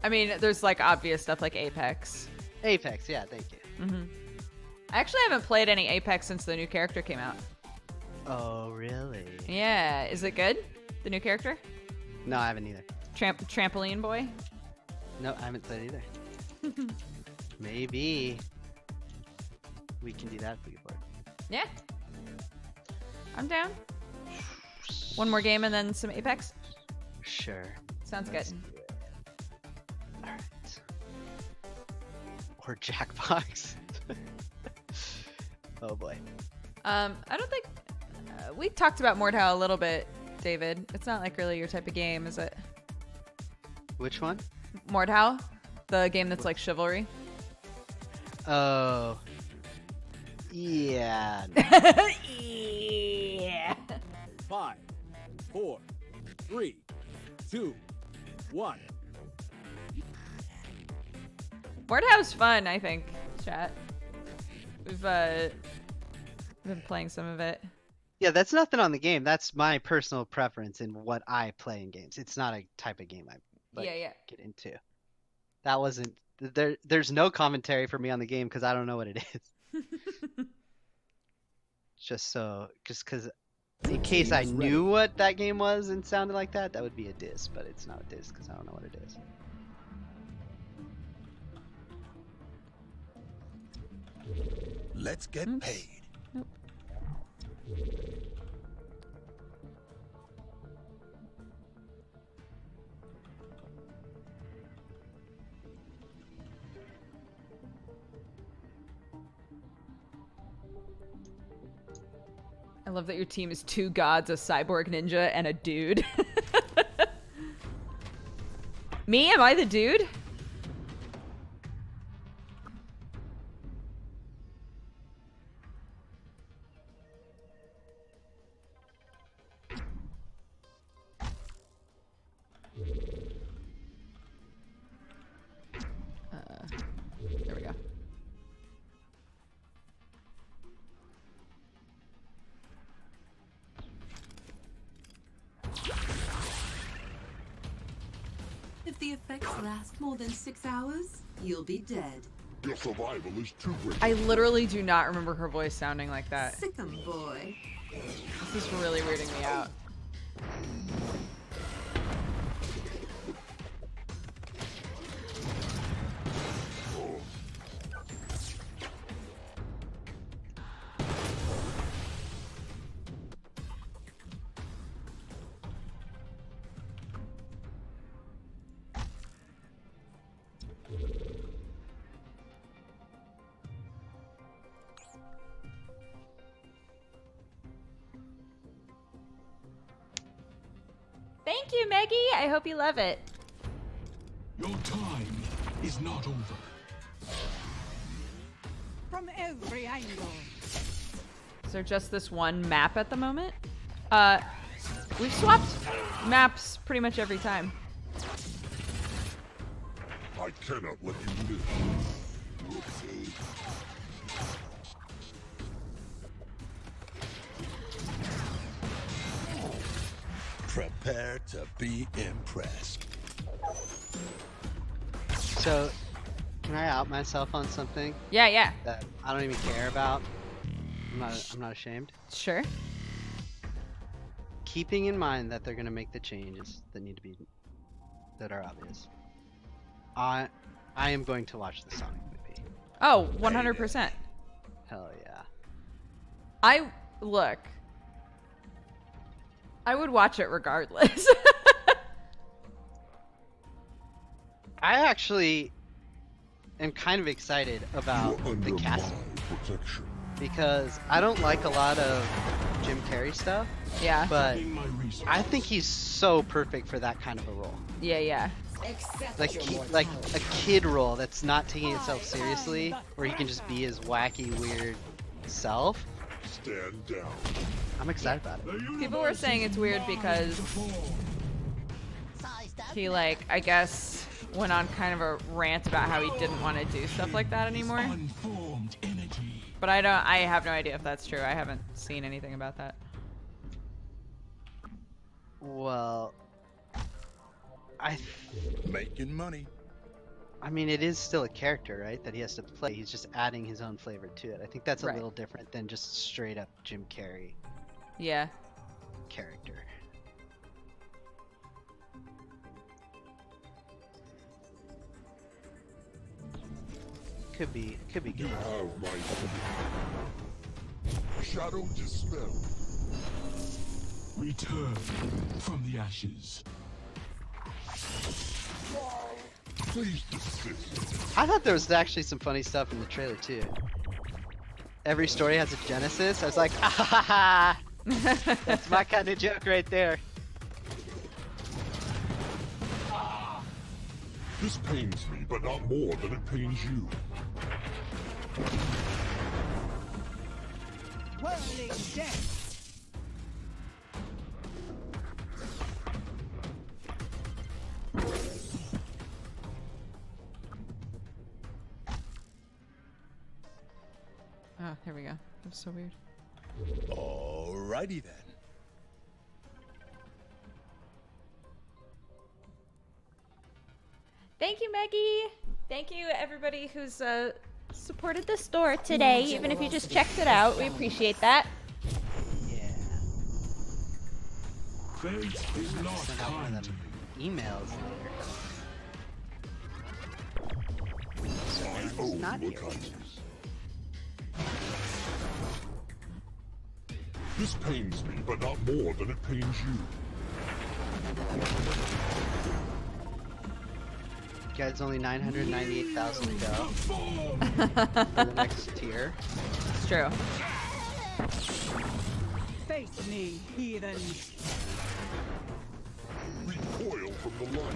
I mean, there's like obvious stuff like Apex. Apex, yeah, thank you. Mm-hmm. I actually haven't played any Apex since the new character came out. Oh, really? Yeah, is it good? The new character? No, I haven't either. Trampoline boy? No, I haven't played either. Maybe we can do that if we get bored. Yeah. I'm down. One more game and then some Apex? Sure. Sounds Let's good. do it. Alright. Or Jackbox. Oh boy. I don't think... we talked about Mordhau a little bit, David. It's not like really your type of game, is it? Which one? Mordhau? The game that's like Chivalry? Oh. Yeah. Yeah. 5, 4, 3, 2, 1. Board House fun, I think, chat. We've been playing some of it. Yeah, that's nothing on the game. That's my personal preference in what I play in games. It's not a type of game I Yeah. get into. That wasn't there. There's no commentary for me on the game because I don't know what it is. Just because in case I knew what that game was and sounded like that, that would be a diss. But it's not a diss because I don't know what it is. Let's get paid. Nope. I love that your team is 2 gods, a cyborg ninja, and a dude. Me? Am I the dude? There we go. If the effects last more than 6 hours, you'll be dead. Your survival is too great. I literally do not remember her voice sounding like that. Sick 'em, boy. This is really weirding me out. Thank you, Maggie. I hope you love it. Your time is not over. From every angle. Is there just this one map at the moment? We've swapped maps pretty much every time. I cannot let you live. Whoopsie. Prepare to be impressed. So, can I out myself on something Yeah. that I don't even care about? I'm not ashamed. Sure. Keeping in mind that they're gonna make the changes that are obvious. I am going to watch the Sonic movie. Oh, 100%. Hell yeah. Look. I would watch it regardless. I actually am kind of excited about You're under the casting my protection. because I don't like a lot of Jim Carrey stuff, Yeah. but My resources. I think he's so perfect for that kind of a role. Yeah. Like a kid role that's not taking itself seriously, where he can just be his wacky, weird self. Stand down. I'm excited about it. People were saying it's weird because he, like, I guess, went on kind of a rant about how he didn't want to do stuff like that anymore. Unformed energy. But I have no idea if that's true. I haven't seen anything about that. Well, Making money. I mean, it is still a character, right? That he has to play. He's just adding his own flavor to it. I think that's a Right. little different than just straight up Jim Carrey Yeah. character. Could be You good. have my shadow dispelled. Return from the ashes. Please desist. I thought there was actually some funny stuff in the trailer too. Every story has a genesis. I was like, ah, ha, ha, ha. That's my kind of joke right there. This pains me, but not more than it pains you. Hurling death. Oh, there we go. That was so weird. Alrighty then. Thank you, Maggie. Thank you, everybody who's supported the store today, even if you just checked it out. We appreciate that. Yeah. Fate is not Send out one kind. of them emails later. I It's own not here. Wakandas. This pains me, but not more than it pains you. You guys, only 998,000 to go for the next tier. It's true. Face me, heathen. Recoil from the light.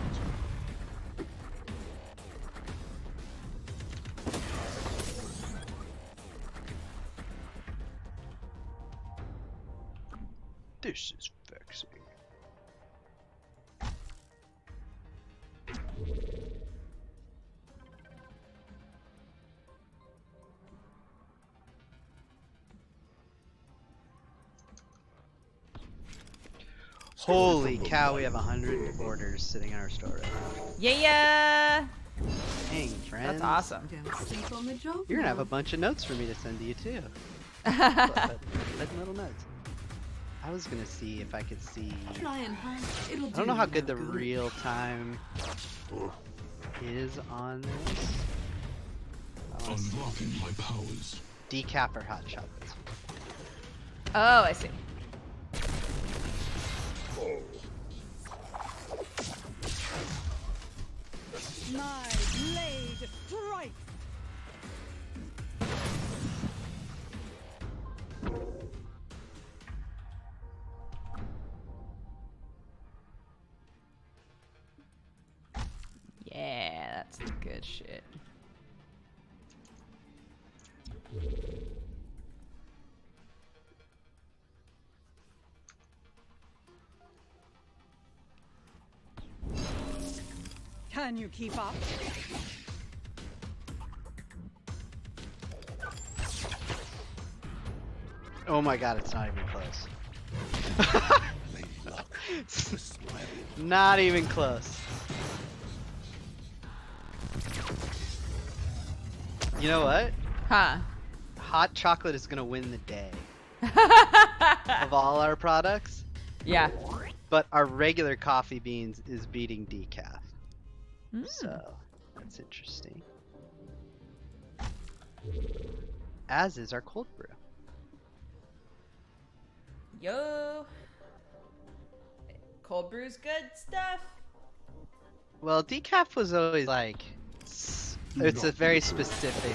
This is vexing. Holy cow, we have 100 orders sitting in our store right now. Yeah. Dang, friends. That's awesome. Don't sleep on the job. You're gonna have a bunch of notes for me to send to you too. Little notes. I was gonna see if I could see. Try and hide. It'll I do don't know how you good no the real time is on this. I wanna see. Unlocking my powers. Decaf or hot chocolates. Oh, I see. Oh, My blade strikes. Yeah, that's the good shit. Can you keep up? Oh my god, it's not even close. Not even close. You know what? Huh. Hot chocolate is gonna win the day of all our products, Yeah. but our regular coffee beans is beating decaf. So that's interesting. As is our cold brew. Yo. Cold brew's good stuff. Well, decaf was always like, it's a very specific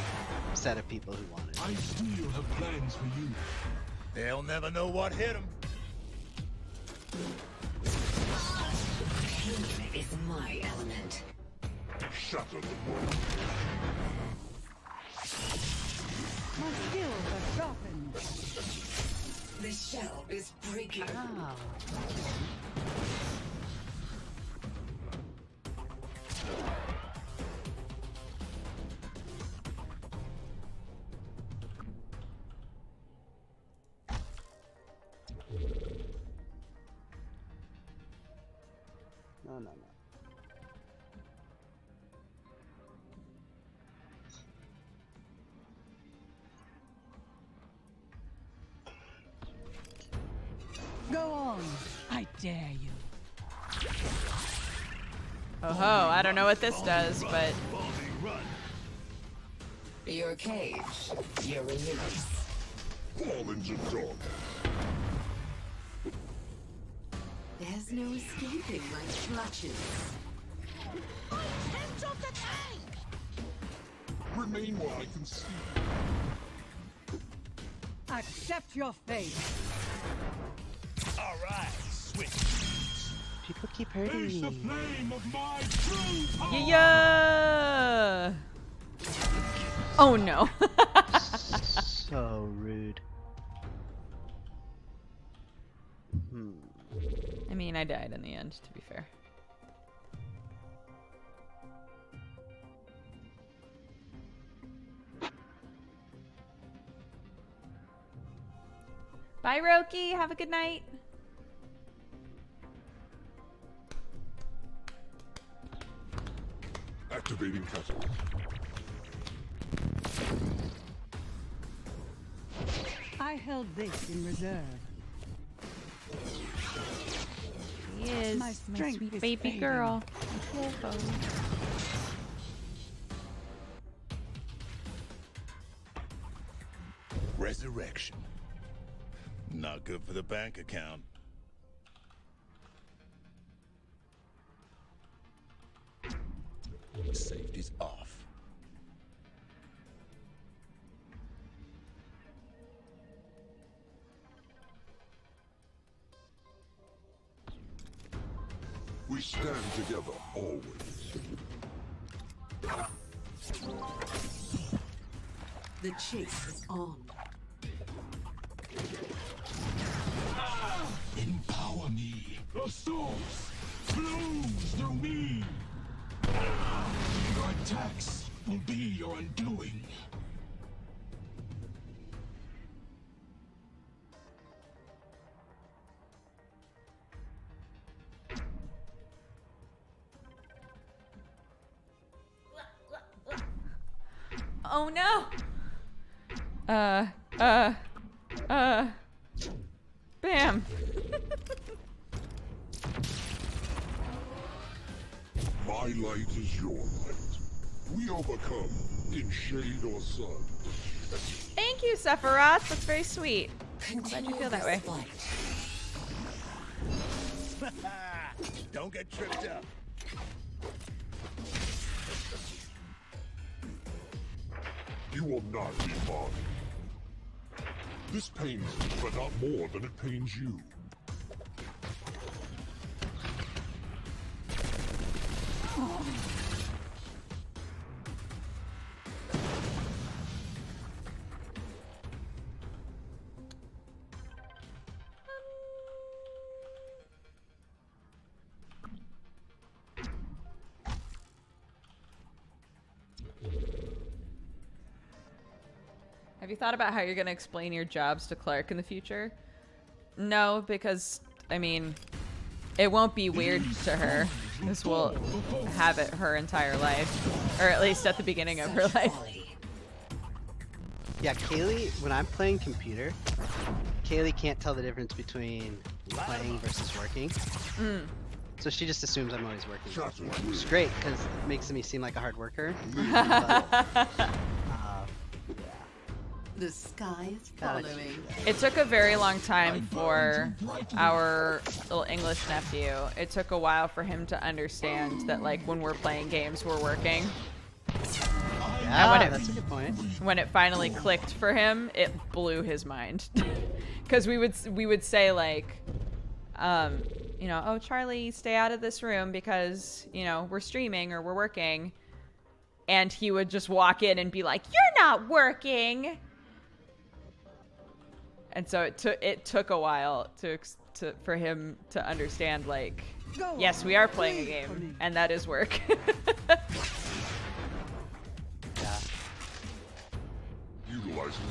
set of people who want it. I still have plans for you. They'll never know what hit them. Pain is my element. Shatter the world. My skills are sharpened. The shell is breaking. Oh. No. Go on. I dare you. Oh ho, I don't know what this does, but Your cage, your release. Fall into dog. There's no escaping my clutches. Remain where I can see. Accept your fate. All right, switch. People keep hurting Face the me. flame of my true power. yeah. Oh no. So rude. I mean, I died in the end, to be fair. Bye, Roki. Have a good night. Activating catalyst. I held this in reserve. She is My my strength sweet is baby fading. girl. Resurrection. Not good for the bank account. Safety's off. We stand together always. The chase is on. Empower me. The source flows through me. Your attacks will be your undoing. Oh no! Bam! My light is your light. We overcome in shade or sun. Thank you, Sephiroth. That's very sweet. I'm glad you feel that way. Don't get tripped up. You will not be mine. This pains me, but not more than it pains you. Have you thought about how you're going to explain your jobs to Clark in the future? No, because, I mean, it won't be weird to her. This will have it her entire life. Or at least at the beginning of her life. Yeah, Kaylee, when I'm playing computer, Kaylee can't tell the difference between playing versus working. So she just assumes I'm always working. Which is great, because it makes me seem like a hard worker. The sky is following. It took a very long time for our little English nephew. It took a while for him to understand that, like, when we're playing games, we're working. Yeah, that's a good point. When it finally clicked for him, it blew his mind. Because we would say, like, you know, oh, Charlie, stay out of this room because, you know, we're streaming or we're working. And he would just walk in and be like, you're not working. And so it took a while for him to understand, like, yes, we are playing a game, and that is work. Yeah. Utilizing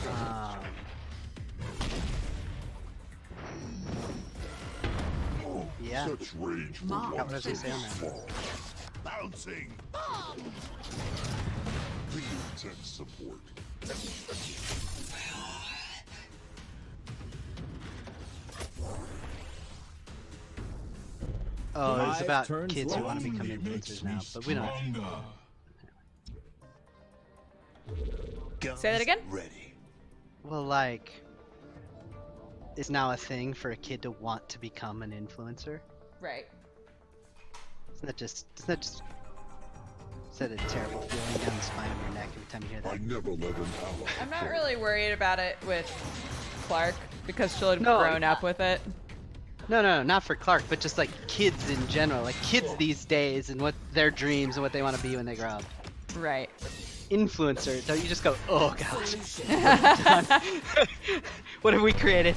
yeah. Such rage for What one does it say on that? small. Bouncing. The intense support. Oh, it's about kids who want to become influencers now, but we don't have to. Say that again? Ready. Well, like, it's now a thing for a kid to want to become an influencer. Right. Isn't that just is that a terrible feeling down the spine of your neck every time you hear that? I never let an ally. I'm not really worried about it with Clark because she'll have No, grown up with it. No, not for Clark, but just like kids in general, like kids these days and what their dreams and what they want to be when they grow up. Right. Influencer, don't you just go, oh gosh. What have we created?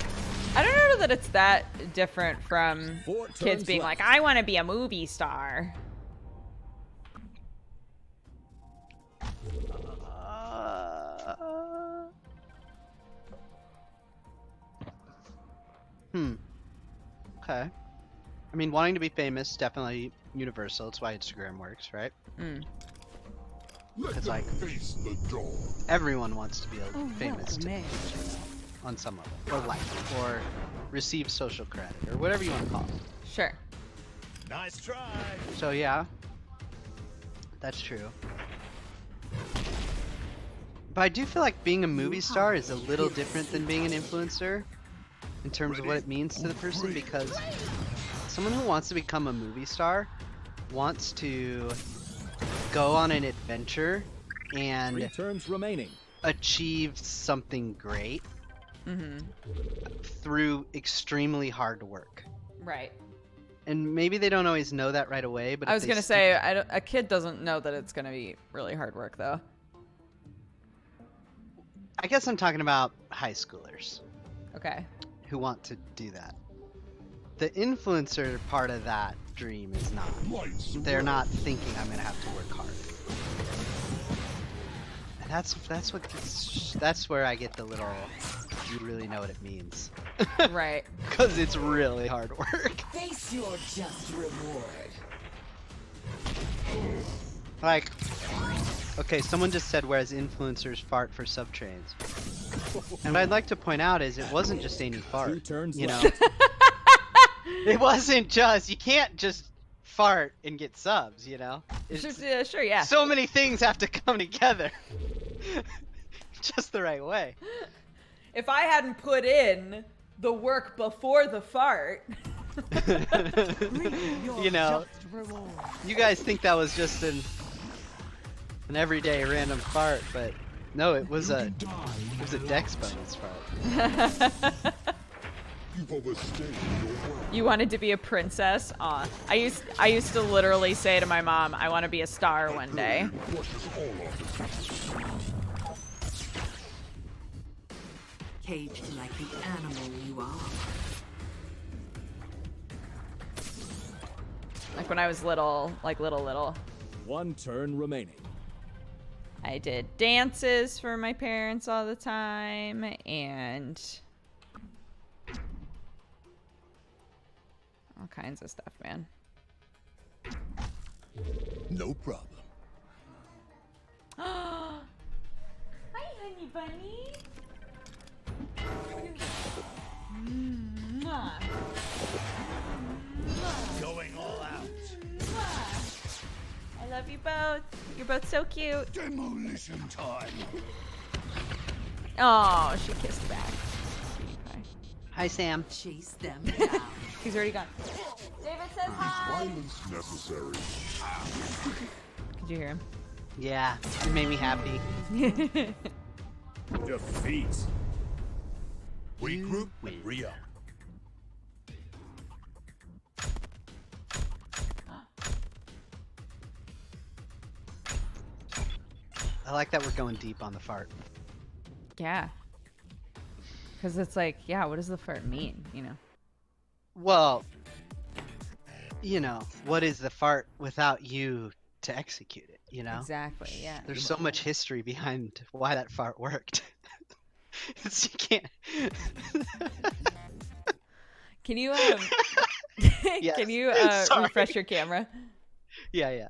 I don't know that it's that different from 4 kids turns being left. like, I want to be a movie star. Okay. I mean, wanting to be famous, definitely universal. It's why Instagram works, right? Let It's them like face the dawn. everyone wants to be Oh, famous to welcome, on some level, or like, or receive social credit, or whatever you want to call it. Sure. Nice try. So yeah, that's true. But I do feel like being a movie star is a little different than being an influencer in terms of what it means to the person, because someone who wants to become a movie star wants to go on an adventure 3 and turns remaining. achieve something great through extremely hard work. Right. And maybe they don't always know that right away, but I if was they going to stick- say, a kid doesn't know that it's going to be really hard work, though. I guess I'm talking about high schoolers Okay. who want to do that. The influencer part of that dream is not. They're not thinking I'm gonna have to work hard. And that's where I get the little. You really know what it means. Right. Because it's really hard work. Face your just reward. Like, okay, someone just said whereas influencers fart for subtrains. And what I'd like to point out is it wasn't just any 2 fart. turns You know, left. it wasn't just. You can't just fart and get subs. You know, it's, Sure, yeah. so many things have to come together, just the right way. If I hadn't put in the work before the fart. You know, you guys think that was just an everyday random fart, but no, it was a Dexbonus fart. You've overstayed your welcome. You wanted to be a princess? Aw. I used to literally say to my mom, I want to be a star one day. Crushes all opposition. Caged like the animal you are. Like when I was little, like little. 1 turn remaining. I did dances for my parents all the time, and all kinds of stuff, man. No problem. Hi, honey bunny. Mwah. Going all out. I love you both. You're both so cute. Demolition time. Oh, she kissed back. Hi, Sam. Chase them down. He's already gone. David says hi. Violence necessary. Could you hear him? Yeah, you made me happy. Defeat. Regroup and re-up. I like that we're going deep on the fart. Yeah. Because it's like, yeah, what does the fart mean? You know? Well, you know, what is the fart without you to execute it, you know? Exactly, yeah. There's so much history behind why that fart worked. You can't. Can you, Yes. can you Sorry. refresh your camera? Yeah.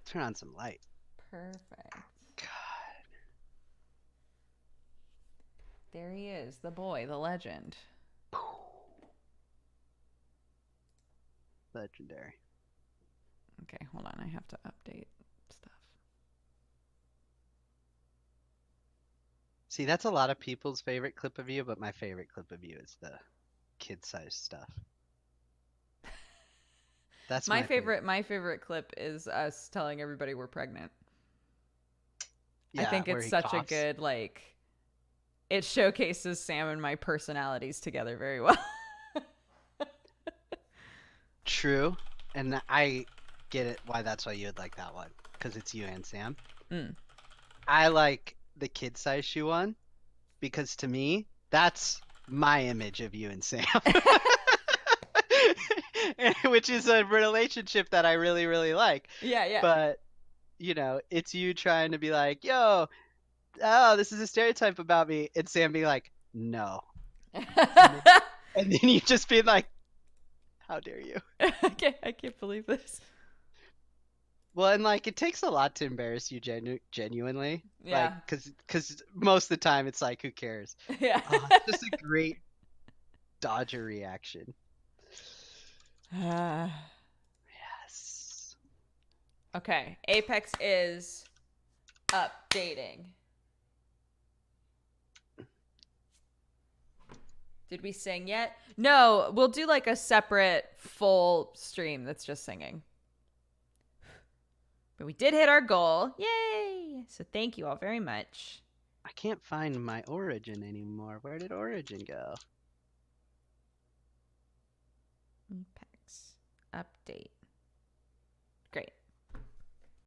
Turn on some light. Perfect. God. There he is, the boy, the legend. Legendary. Okay, hold on. I have to update stuff. See, that's a lot of people's favorite clip of you, but my favorite clip of you is the kid-sized stuff. That's My favorite clip is us telling everybody we're pregnant. I Yeah, think where it's he such a coughs. good, like, it showcases Sam and my personalities together very well. True, and I get it why you would like that one, because it's you and Sam. I like the kid size shoe one because to me, that's my image of you and Sam. Which is a relationship that I really, really like. Yeah. But, you know, it's you trying to be like, yo, oh, this is a stereotype about me. And Sam being like, no. And then you just being like, how dare you? I can't believe this. Well, and like it takes a lot to embarrass you genuinely. Yeah. Like, cause most of the time it's like, who cares? Yeah. It's just a great Dodger reaction. Yes. Okay. Apex is updating. Did we sing yet? No, we'll do like a separate full stream that's just singing. But we did hit our goal. Yay! So thank you all very much. I can't find my Origin anymore. Where did Origin go? Apex update.